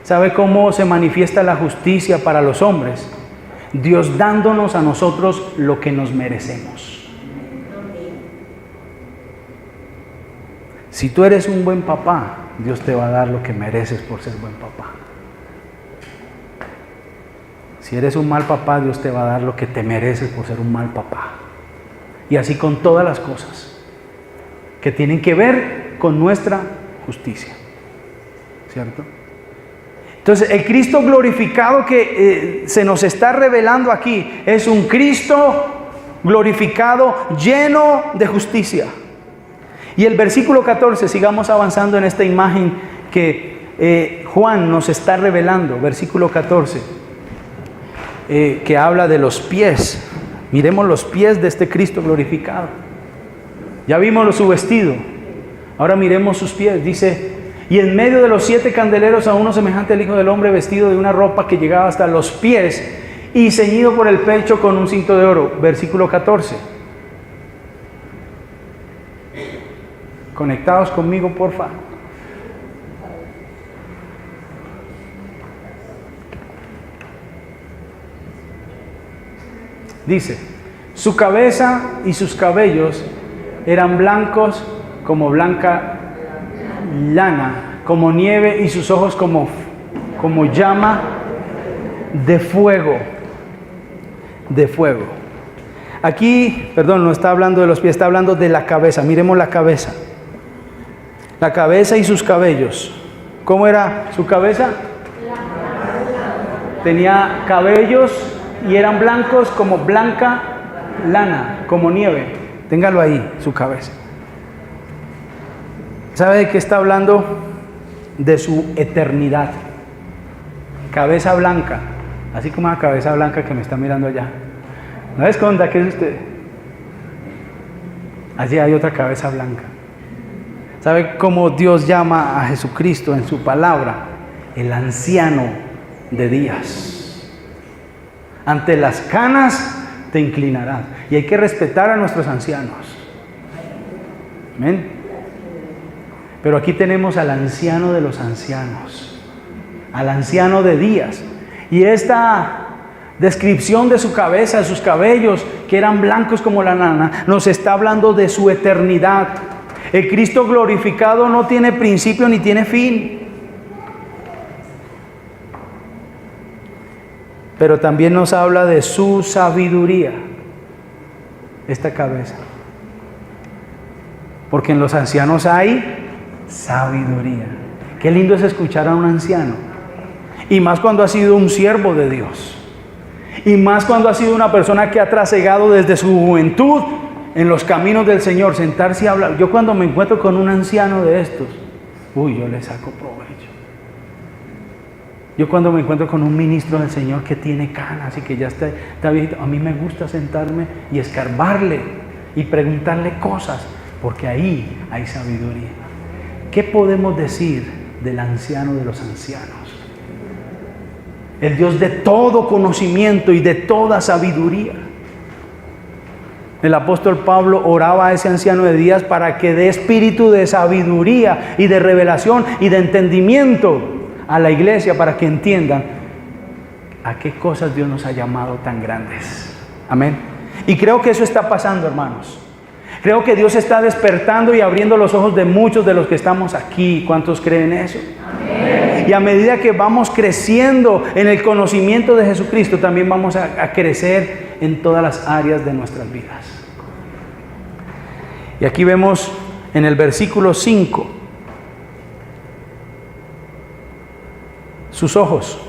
¿Sabe cómo se manifiesta la justicia para los hombres? Dios dándonos a nosotros lo que nos merecemos. Si tú eres un buen papá, Dios te va a dar lo que mereces por ser buen papá. Si eres un mal papá, Dios te va a dar lo que te mereces por ser un mal papá. Y así con todas las cosas que tienen que ver con nuestra justicia. ¿Cierto? Entonces, el Cristo glorificado que se nos está revelando aquí es un Cristo glorificado lleno de justicia. Y el versículo 14, sigamos avanzando en esta imagen que Juan nos está revelando, versículo 14, que habla de los pies. Miremos los pies de este Cristo glorificado. Ya vimos su vestido, ahora miremos sus pies. Dice, y en medio de los 7 candeleros a uno semejante al Hijo del Hombre, vestido de una ropa que llegaba hasta los pies y ceñido por el pecho con un cinto de oro. Versículo 14. Conectados conmigo, porfa. Dice, su cabeza y sus cabellos eran blancos como blanca lana, como nieve, y sus ojos como llama de fuego. De fuego. Aquí, perdón, no está hablando de los pies, está hablando de la cabeza. Miremos la cabeza. La cabeza y sus cabellos. ¿Cómo era su cabeza? Tenía cabellos y eran blancos como blanca lana, como nieve. Téngalo ahí, su cabeza. ¿Sabe de qué está hablando? De su eternidad. Cabeza blanca, así como la cabeza blanca que me está mirando allá. No esconda que es usted. Allí hay otra cabeza blanca. ¿Sabe cómo Dios llama a Jesucristo en su palabra? El anciano de días. Ante las canas te inclinarás. Y hay que respetar a nuestros ancianos. Amén. Pero aquí tenemos al anciano de los ancianos, al anciano de días. Y esta descripción de su cabeza, de sus cabellos, que eran blancos como la lana, nos está hablando de su eternidad. El Cristo glorificado no tiene principio ni tiene fin. Pero también nos habla de su sabiduría, esta cabeza. Porque en los ancianos hay sabiduría. Qué lindo es escuchar a un anciano. Y más cuando ha sido un siervo de Dios. Y más cuando ha sido una persona que ha trasegado desde su juventud en los caminos del Señor, sentarse y hablar. Yo cuando me encuentro con un anciano de estos, yo le saco provecho. Yo cuando me encuentro con un ministro del Señor que tiene canas y que ya está viejito, a mí me gusta sentarme y escarbarle y preguntarle cosas, porque ahí hay sabiduría. ¿Qué podemos decir del anciano de los ancianos? El Dios de todo conocimiento y de toda sabiduría. El apóstol Pablo oraba a ese anciano de días para que dé espíritu de sabiduría y de revelación y de entendimiento a la iglesia, para que entiendan a qué cosas Dios nos ha llamado tan grandes. Amén. Y creo que eso está pasando, hermanos. Creo que Dios está despertando y abriendo los ojos de muchos de los que estamos aquí. ¿Cuántos creen eso? Amén. Y a medida que vamos creciendo en el conocimiento de Jesucristo, también vamos a crecer en todas las áreas de nuestras vidas. Y aquí vemos en el versículo 5, sus ojos,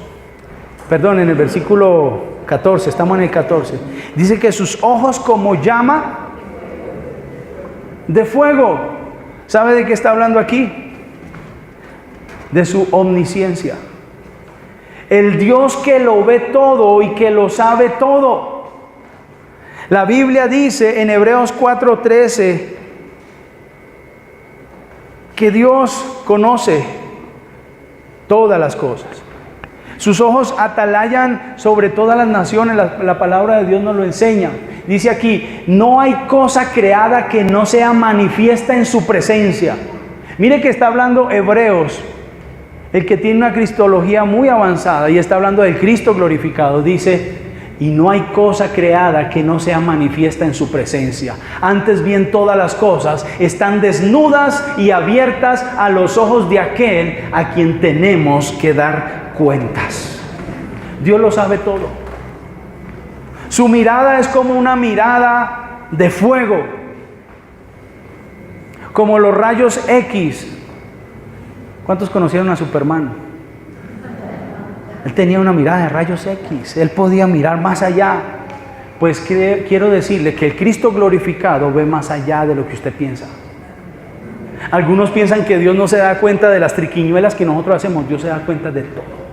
perdón, en el versículo 14, estamos en el 14, dice que sus ojos como llama de fuego. ¿Sabe de qué está hablando aquí? De su omnisciencia. El Dios que lo ve todo y que lo sabe todo. La Biblia dice en Hebreos 4:13 que Dios conoce todas las cosas. Sus ojos atalayan sobre todas las naciones. La palabra de Dios nos lo enseña. Dice aquí, no hay cosa creada que no sea manifiesta en su presencia. Mire que está hablando Hebreos, el que tiene una cristología muy avanzada, y está hablando del Cristo glorificado. Dice, y no hay cosa creada que no sea manifiesta en su presencia. Antes bien, todas las cosas están desnudas y abiertas a los ojos de aquel a quien tenemos que dar cuentas. Dios lo sabe todo. Su mirada es como una mirada de fuego, como los rayos X. ¿Cuántos conocieron a Superman? Él tenía una mirada de rayos X, él podía mirar más allá. Pues quiero decirle que el Cristo glorificado ve más allá de lo que usted piensa. Algunos piensan que Dios no se da cuenta de las triquiñuelas que nosotros hacemos. Dios se da cuenta de todo.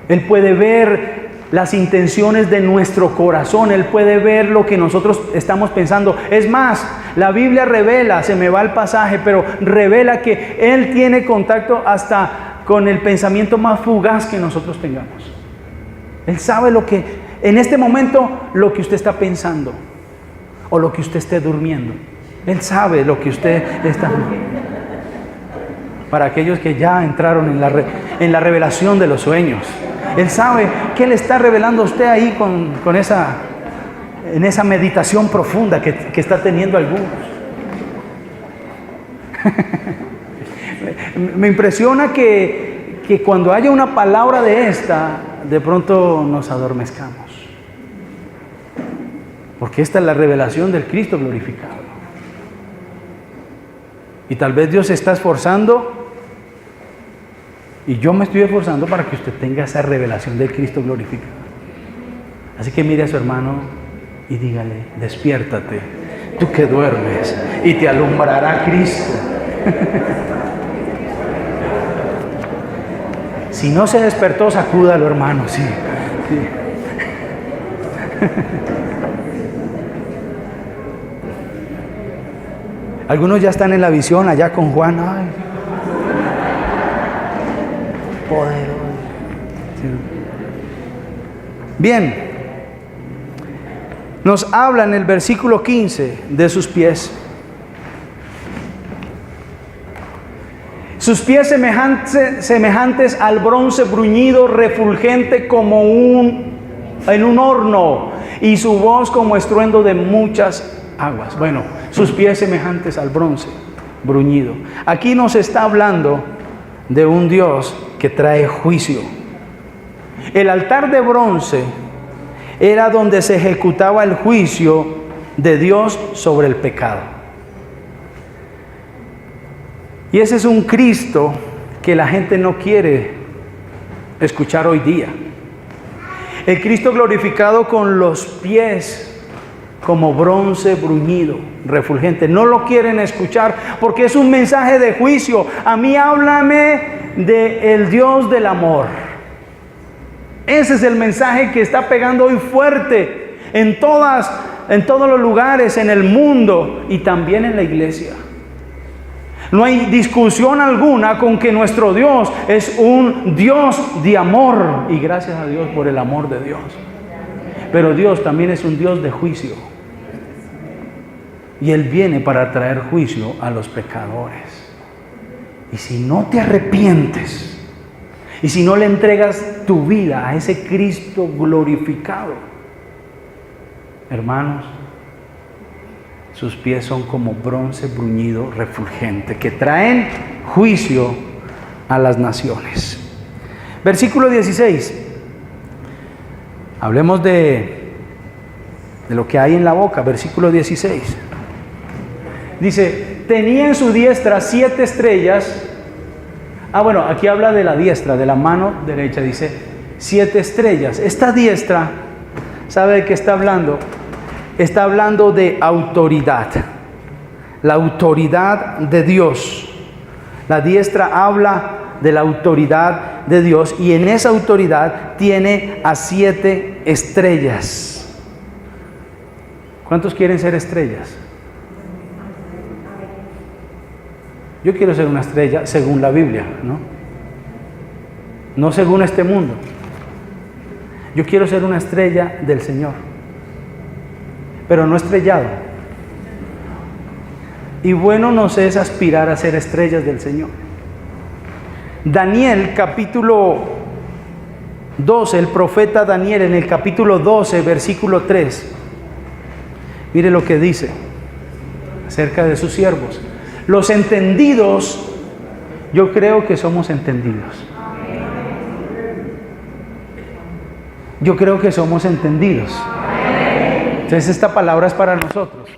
Él puede ver las intenciones de nuestro corazón. Él puede ver lo que nosotros estamos pensando. Es más, la Biblia revela, se me va el pasaje, pero revela que Él tiene contacto hasta con el pensamiento más fugaz que nosotros tengamos. Él sabe lo que, en este momento, lo que usted está pensando o lo que usted esté durmiendo. Él sabe lo que usted está. Para aquellos que ya entraron en la revelación de los sueños, Él sabe qué le está revelando a usted ahí en esa meditación profunda que está teniendo algunos. Me impresiona que cuando haya una palabra de esta, de pronto nos adormezcamos. Porque esta es la revelación del Cristo glorificado. Y tal vez Dios se está esforzando, y yo me estoy esforzando para que usted tenga esa revelación del Cristo glorificado. Así que mire a su hermano y dígale, despiértate, tú que duermes, y te alumbrará Cristo. Si no se despertó, sacúdalo, hermano, sí. Algunos ya están en la visión allá con Juan. Ay, poderoso. Bien, nos habla en el versículo 15 de sus pies. Sus pies semejantes al bronce bruñido, refulgente como en un horno, y su voz como estruendo de muchas aguas. Bueno, sus pies semejantes al bronce bruñido. Aquí nos está hablando de un Dios que trae juicio. El altar de bronce era donde se ejecutaba el juicio de Dios sobre el pecado. Y ese es un Cristo que la gente no quiere escuchar hoy día. El Cristo glorificado con los pies como bronce bruñido, refulgente. No lo quieren escuchar porque es un mensaje de juicio. A mí háblame del Dios del amor. Ese es el mensaje que está pegando hoy fuerte en todos los lugares, en el mundo y también en la iglesia. No hay discusión alguna con que nuestro Dios es un Dios de amor, y gracias a Dios por el amor de Dios. Pero Dios también es un Dios de juicio, y Él viene para traer juicio a los pecadores. Y si no te arrepientes, y si no le entregas tu vida a ese Cristo glorificado, hermanos, sus pies son como bronce bruñido refulgente, que traen juicio a las naciones. Versículo 16. Hablemos de lo que hay en la boca. Versículo 16. Dice, tenía en su diestra 7 estrellas, Bueno, aquí habla de la diestra, de la mano derecha, dice 7 estrellas. Esta diestra, ¿sabe de qué está hablando? Está hablando de autoridad, la autoridad de Dios. La diestra habla de la autoridad de Dios y en esa autoridad tiene a 7 estrellas. ¿Cuántos quieren ser estrellas? Yo quiero ser una estrella según la Biblia, ¿no? No según este mundo. Yo quiero ser una estrella del Señor, pero no estrellado. Y bueno nos es aspirar a ser estrellas del Señor. Daniel capítulo 12, el profeta Daniel en el capítulo 12, versículo 3. Mire lo que dice acerca de sus siervos. Los entendidos, yo creo que somos entendidos. Yo creo que somos entendidos. Entonces esta palabra es para nosotros.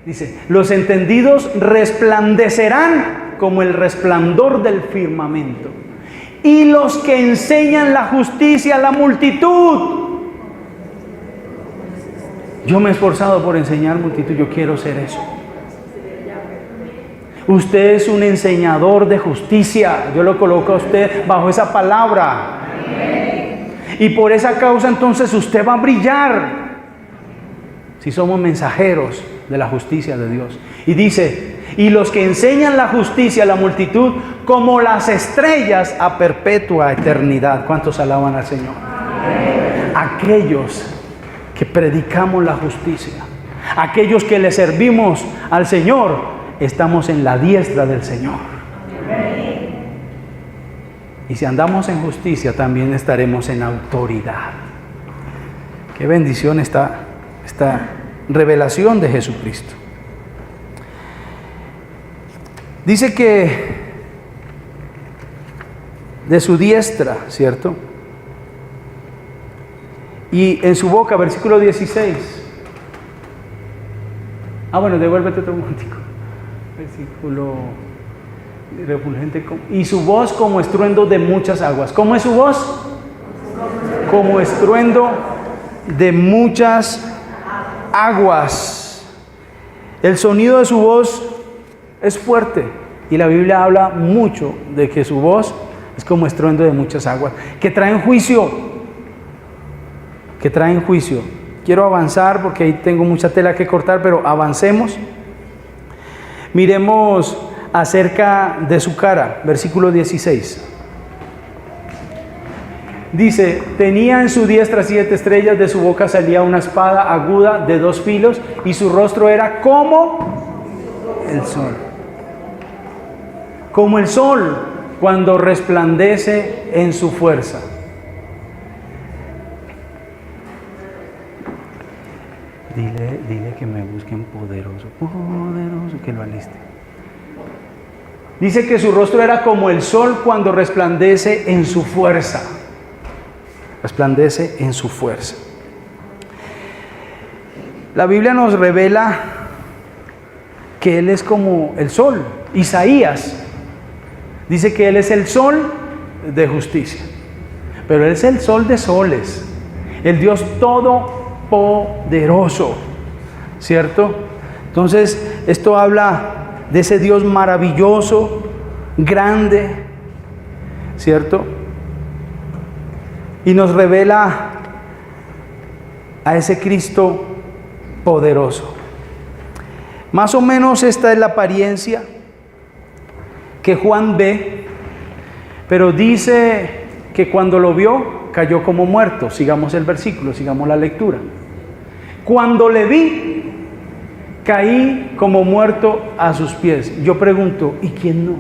Dice, los entendidos resplandecerán como el resplandor del firmamento. Y los que enseñan la justicia a la multitud. Yo me he esforzado por enseñar multitud, yo quiero ser eso. Usted es un enseñador de justicia. Yo lo coloco a usted bajo esa palabra. Y por esa causa entonces usted va a brillar. Si somos mensajeros de la justicia de Dios. Y dice, y los que enseñan la justicia a la multitud como las estrellas a perpetua eternidad. ¿Cuántos alaban al Señor? Aquellos que predicamos la justicia, aquellos que le servimos al Señor, estamos en la diestra del Señor. Y si andamos en justicia, también estaremos en autoridad. Qué bendición esta revelación de Jesucristo. Dice que de su diestra, ¿cierto? Y en su boca, versículo 16. Bueno, devuélvete otro momentico. Versículo refulgente. Y su voz como estruendo de muchas aguas. ¿Cómo es su voz? Como estruendo de muchas aguas. El sonido de su voz es fuerte. Y la Biblia habla mucho de que su voz es como estruendo de muchas aguas. Que traen juicio. Que traen juicio. Quiero avanzar porque ahí tengo mucha tela que cortar, pero avancemos. Miremos acerca de su cara, versículo 16. Dice, tenía en su diestra 7 estrellas, de su boca salía una espada aguda de 2 filos, y su rostro era como el sol. Como el sol cuando resplandece en su fuerza. Dile que me busquen poderoso, que lo aliste. Dice que su rostro era como el sol cuando resplandece en su fuerza. Resplandece en su fuerza. La Biblia nos revela que Él es como el sol. Isaías dice que Él es el sol de justicia. Pero Él es el sol de soles. El Dios todopoderoso. ¿Cierto? Entonces, esto habla de ese Dios maravilloso, grande, ¿cierto? Y nos revela a ese Cristo poderoso. Más o menos esta es la apariencia que Juan ve, pero dice que cuando lo vio cayó como muerto. Sigamos el versículo, sigamos la lectura. Cuando le vi, caí como muerto a sus pies. Yo pregunto, ¿y quién no?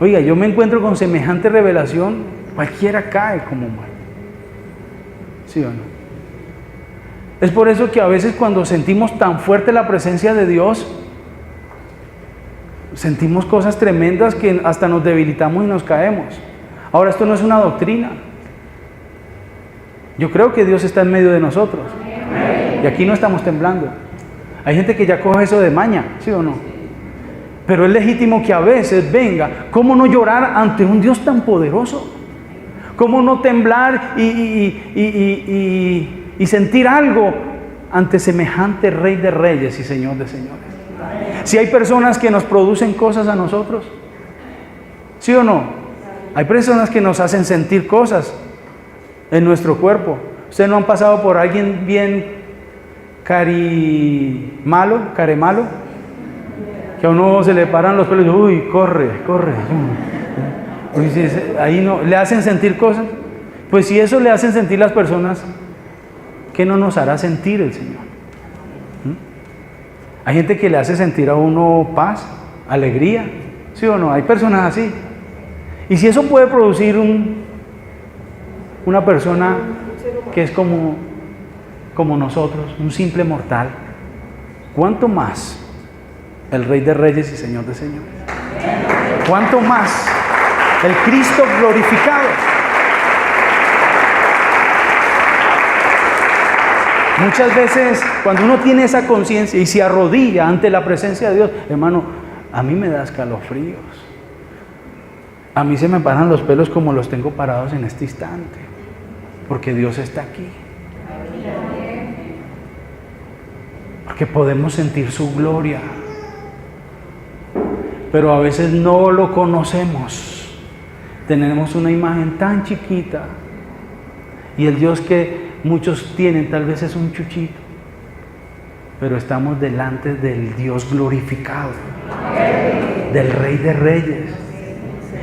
Oiga, yo me encuentro con semejante revelación, cualquiera cae como muerto. ¿Sí o no? Es por eso que a veces cuando sentimos tan fuerte la presencia de Dios, sentimos cosas tremendas que hasta nos debilitamos y nos caemos. Ahora, esto no es una doctrina. Yo creo que Dios está en medio de nosotros. Y aquí no estamos temblando. Hay gente que ya coge eso de maña, ¿sí o no? Pero es legítimo que a veces venga. ¿Cómo no llorar ante un Dios tan poderoso? ¿Cómo no temblar y sentir algo ante semejante Rey de Reyes y Señor de Señores? Si hay personas que nos producen cosas a nosotros, ¿sí o no? Hay personas que nos hacen sentir cosas en nuestro cuerpo. ¿Ustedes no han pasado por alguien bien caremalo? Que a uno se le paran los pelos y uy, corre. Ahí no, le hacen sentir cosas. Pues si eso le hacen sentir las personas, ¿qué no nos hará sentir el Señor? Hay gente que le hace sentir a uno paz, alegría, ¿sí o no? Hay personas así. Y si eso puede producir una persona que es como nosotros, un simple mortal, ¿cuánto más el Rey de Reyes y Señor de Señores? ¿Cuánto más el Cristo glorificado? Muchas veces cuando uno tiene esa conciencia y se arrodilla ante la presencia de Dios, hermano, a mí me da escalofríos. A mí se me paran los pelos como los tengo parados en este instante, porque Dios está aquí. Porque podemos sentir su gloria, pero a veces no lo conocemos. Tenemos una imagen tan chiquita y el Dios que muchos tienen tal vez es un chuchito, pero estamos delante del Dios glorificado, del Rey de Reyes.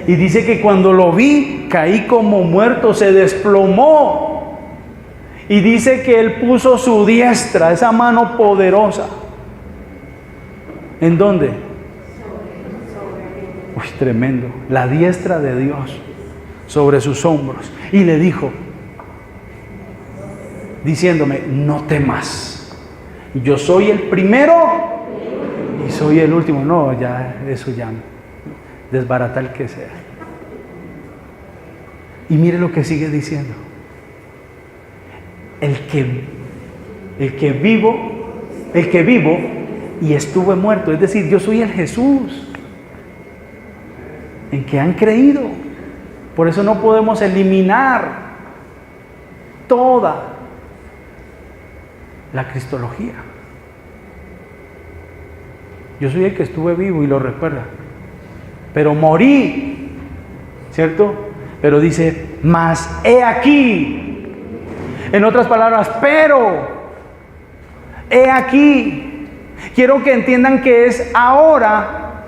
Y dice que cuando lo vi, caí como muerto, se desplomó. Y dice que Él puso su diestra, esa mano poderosa. ¿En dónde? Uy, tremendo. La diestra de Dios sobre sus hombros. Y le dijo, diciéndome, no temas. Yo soy el primero y soy el último. No, ya, eso ya desbarata el que sea. Y mire lo que sigue diciendo. El que vivo y estuve muerto. Es decir, yo soy el Jesús en que han creído. Por eso no podemos eliminar toda la cristología. Yo soy el que estuve vivo y lo recuerda. Pero morí, ¿cierto? Pero dice, mas he aquí. En otras palabras, pero he aquí. Quiero que entiendan que es ahora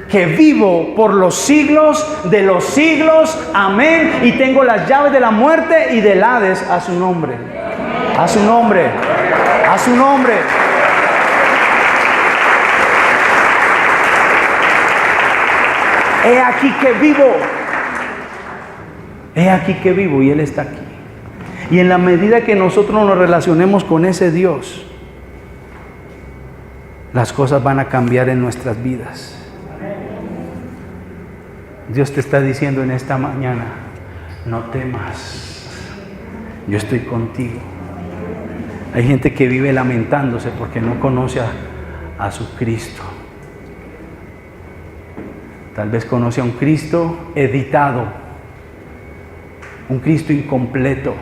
que vivo por los siglos de los siglos. Amén. Y tengo las llaves de la muerte y del Hades a su nombre. A su nombre. A su nombre. He aquí que vivo. He aquí que vivo y Él está aquí. Y en la medida que nosotros nos relacionemos con ese Dios, las cosas van a cambiar en nuestras vidas. Dios te está diciendo en esta mañana, no temas, yo estoy contigo. Hay gente que vive lamentándose porque no conoce a su Cristo. Tal vez conoce a un Cristo editado, un Cristo incompleto.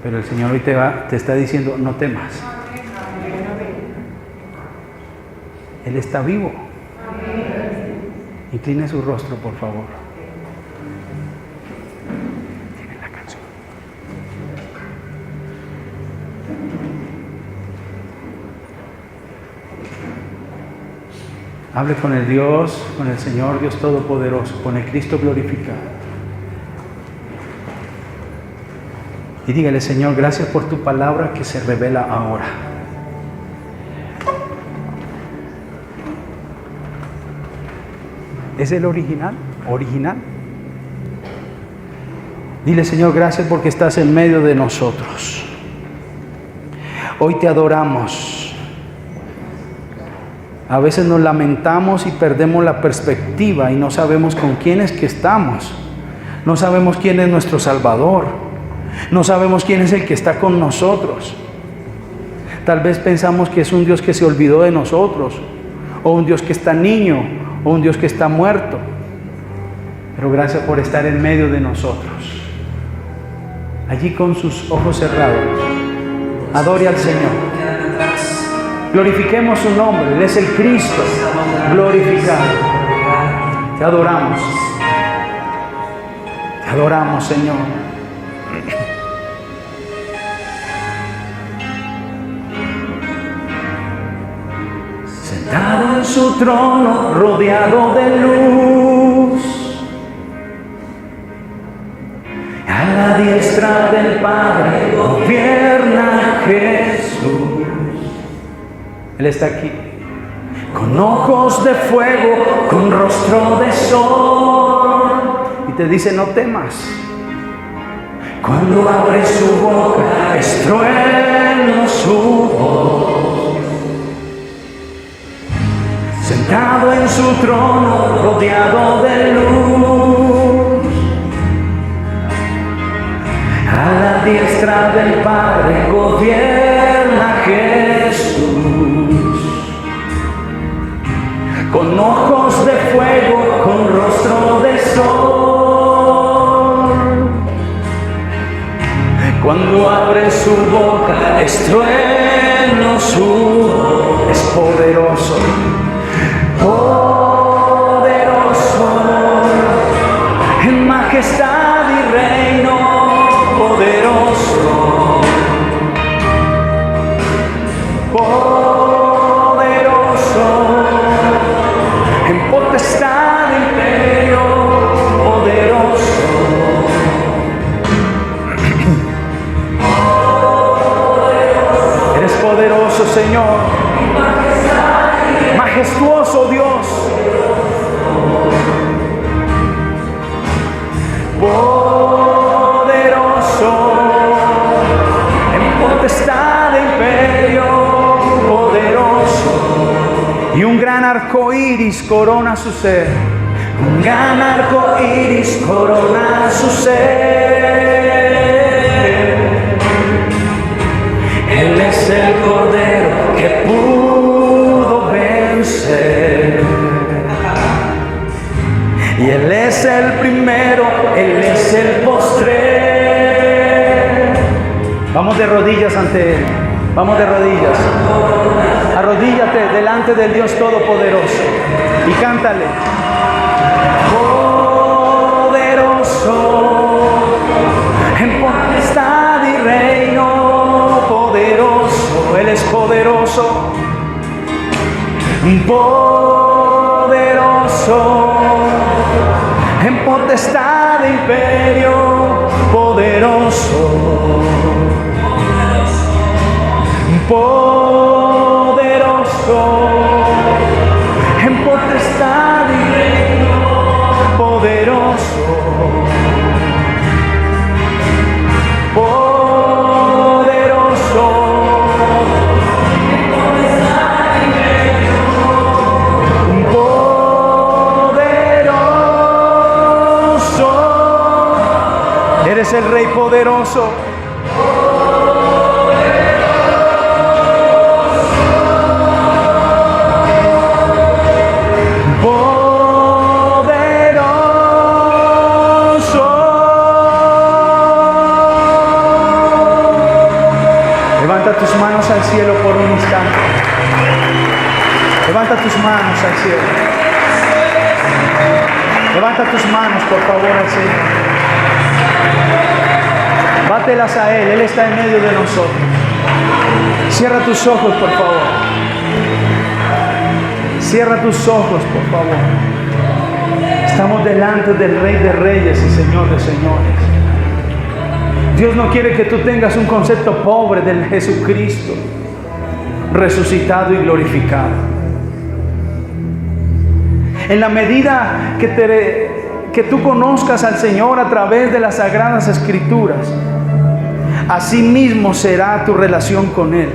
Pero el Señor hoy te está diciendo, no temas. Él está vivo. Incline su rostro, por favor. Tiene la canción. Hable con el Dios, con el Señor Dios Todopoderoso, con el Cristo glorificado. Y dígale, Señor, gracias por tu palabra que se revela ahora. ¿Es el original? Dile, Señor, gracias porque estás en medio de nosotros. Hoy te adoramos. A veces nos lamentamos y perdemos la perspectiva y no sabemos con quién es que estamos. No sabemos quién es nuestro Salvador. No sabemos quién es el que está con nosotros. Tal vez pensamos que es un Dios que se olvidó de nosotros, o un Dios que está niño, o un Dios que está muerto. Pero gracias por estar en medio de nosotros. Allí con sus ojos cerrados, adore al Señor. Glorifiquemos su nombre. Él es el Cristo glorificado. Te adoramos. Te adoramos, Señor. Sentado en su trono, rodeado de luz, a la diestra del Padre gobierna Jesús. Él está aquí, con ojos de fuego, con rostro de sol, y te dice: no temas. Cuando abre su boca, estruendo su voz. Sentado en su trono, rodeado de luz, a la diestra del Padre gobierna Jesús. Con ojos de fuego, con rostro de sol, cuando abre su boca, estruendo su voz. Es poderoso. Poderoso, en majestad y reino, poderoso, poderoso, en potestad y imperio, poderoso. Eres poderoso, Señor. Majestuoso Dios, poderoso, en potestad de imperio, poderoso, y un gran arco iris corona su ser, un gran arco iris corona su ser. Él es el Cordero que pudo vencer. Y Él es el primero, Él es el postrer. Vamos de rodillas ante Él. Vamos de rodillas. Arrodíllate delante del Dios Todopoderoso y cántale. Poderoso, en potestad y reino, poderoso. Él es poderoso. Poderoso, en potestad de imperio, poderoso, poderoso, en potestad y reino, poderoso, poderoso, en potestad y reino, poderoso. Eres el Rey poderoso. Levanta tus manos al cielo por un instante. Levanta tus manos al cielo. Levanta tus manos, por favor, al Señor. Bátelas a Él. Él está en medio de nosotros. Cierra tus ojos, por favor. Cierra tus ojos, por favor. Estamos delante del Rey de Reyes y Señor de Señores. Dios no quiere que tú tengas un concepto pobre del Jesucristo resucitado y glorificado. En la medida que tú conozcas al Señor a través de las Sagradas Escrituras, así mismo será tu relación con Él.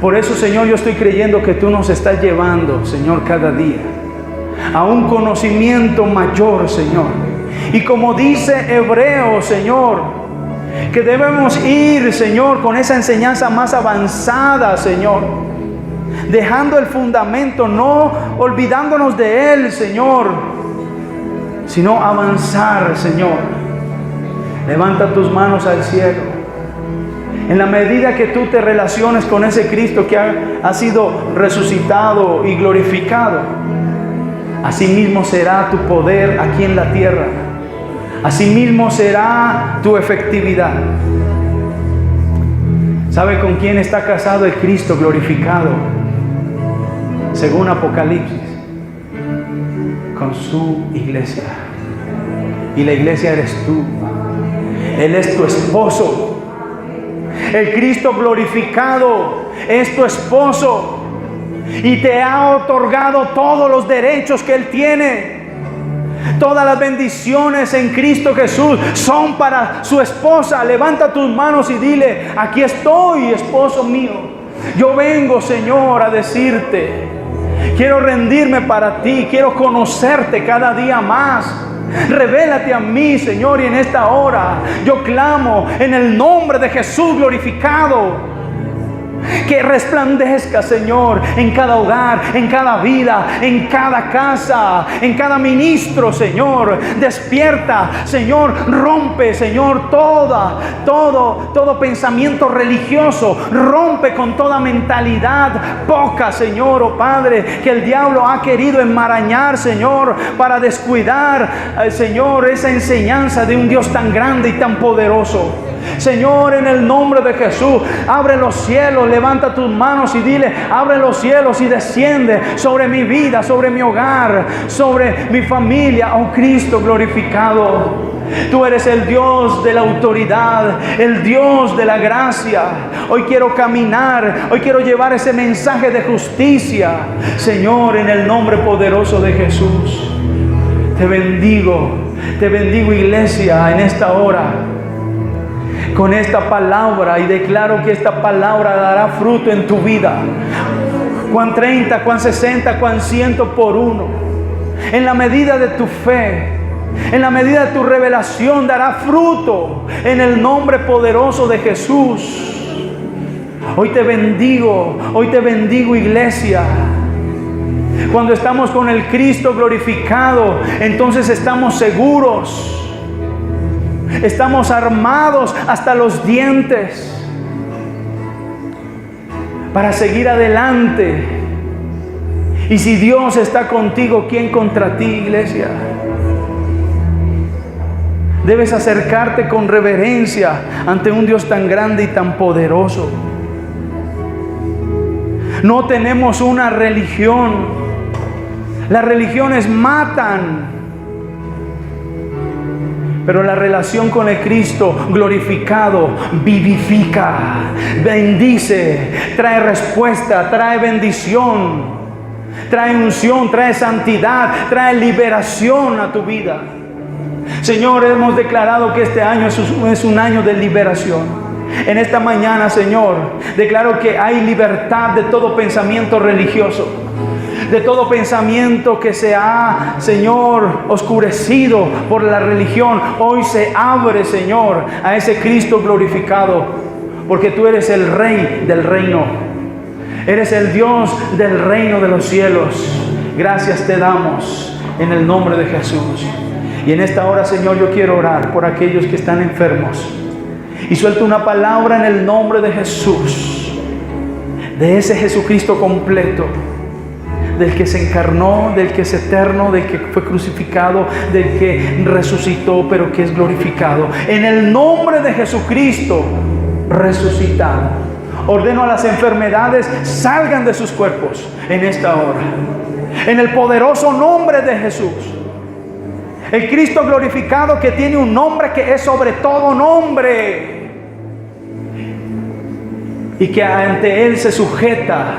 Por eso, Señor, yo estoy creyendo que tú nos estás llevando, Señor, cada día a un conocimiento mayor, Señor. Y como dice Hebreos, Señor, Que debemos ir, Señor, con esa enseñanza más avanzada, Señor. Dejando el fundamento, no olvidándonos de Él, Señor, sino avanzar, Señor. Levanta tus manos al cielo. En la medida que tú te relaciones con ese Cristo que ha sido resucitado y glorificado, así mismo será tu poder aquí en la tierra. Asimismo será tu efectividad. ¿Sabe con quién está casado el Cristo glorificado? Según Apocalipsis, con su iglesia. Y la iglesia eres tú. Él es tu esposo. El Cristo glorificado es tu esposo. Y te ha otorgado todos los derechos que Él tiene. Todas las bendiciones en Cristo Jesús son para su esposa. Levanta tus manos y dile: aquí estoy, esposo mío. Yo vengo, Señor, a decirte, quiero rendirme para ti, quiero conocerte cada día más. Revélate a mí, Señor, y en esta hora yo clamo en el nombre de Jesús glorificado. Que resplandezca, Señor, en cada hogar, en cada vida, en cada casa, en cada ministro, Señor. Despierta, Señor, rompe, Señor, todo pensamiento religioso. Rompe con toda mentalidad poca, Señor, oh Padre, que el diablo ha querido enmarañar, Señor, para descuidar, Señor, esa enseñanza de un Dios tan grande y tan poderoso. Señor, en el nombre de Jesús, abre los cielos, levanta tus manos y dile: abre los cielos y desciende sobre mi vida, sobre mi hogar, sobre mi familia, oh Cristo glorificado. Tú eres el Dios de la autoridad, el Dios de la gracia. Hoy quiero caminar, hoy quiero llevar ese mensaje de justicia, Señor, en el nombre poderoso de Jesús. Te bendigo, iglesia, en esta hora, con esta palabra, y declaro que esta palabra dará fruto en tu vida. Cuan 30, cuan 60, cuan 100 por uno. En la medida de tu fe, en la medida de tu revelación, dará fruto en el nombre poderoso de Jesús. Hoy te bendigo, iglesia. Cuando estamos con el Cristo glorificado, entonces estamos seguros. Estamos armados hasta los dientes para seguir adelante. Y si Dios está contigo, ¿quién contra ti, iglesia? Debes acercarte con reverencia ante un Dios tan grande y tan poderoso. No tenemos una religión. Las religiones matan. Pero la relación con el Cristo glorificado vivifica, bendice, trae respuesta, trae bendición, trae unción, trae santidad, trae liberación a tu vida. Señor, hemos declarado que este año es un año de liberación. En esta mañana, Señor, declaro que hay libertad de todo pensamiento religioso. De todo pensamiento que se ha, Señor, oscurecido por la religión. Hoy se abre, Señor, a ese Cristo glorificado, porque tú eres el Rey del reino. Eres el Dios del reino de los cielos. Gracias te damos en el nombre de Jesús. Y en esta hora, Señor, yo quiero orar por aquellos que están enfermos. Y suelto una palabra en el nombre de Jesús, de ese Jesucristo completo, del que se encarnó, del que es eterno, del que fue crucificado, del que resucitó, pero que es glorificado. En el nombre de Jesucristo resucitado, ordeno a las enfermedades salgan de sus cuerpos en esta hora. En el poderoso nombre de Jesús. El Cristo glorificado, que tiene un nombre que es sobre todo nombre, y que ante Él se sujeta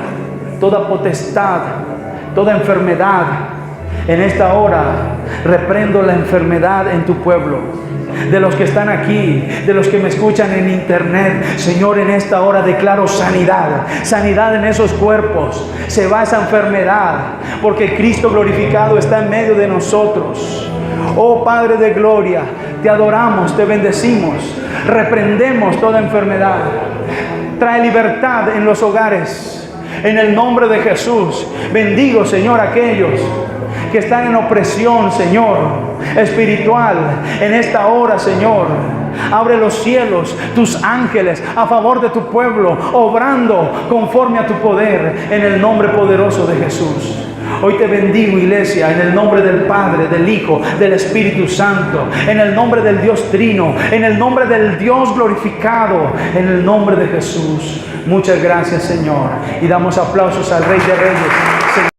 toda potestad, toda enfermedad. En esta hora reprendo la enfermedad en tu pueblo, de los que están aquí, de los que me escuchan en internet. Señor, en esta hora declaro sanidad, sanidad en esos cuerpos. Se va esa enfermedad, porque el Cristo glorificado está en medio de nosotros. Oh Padre de gloria, te adoramos, te bendecimos. Reprendemos toda enfermedad. Trae libertad en los hogares. En el nombre de Jesús. Bendigo, Señor, aquellos que están en opresión, Señor, espiritual. En esta hora, Señor, abre los cielos, tus ángeles a favor de tu pueblo, obrando conforme a tu poder, en el nombre poderoso de Jesús. Hoy te bendigo, iglesia, en el nombre del Padre, del Hijo, del Espíritu Santo, en el nombre del Dios Trino, en el nombre del Dios glorificado, en el nombre de Jesús. Muchas gracias, Señor, y damos aplausos al Rey de Reyes.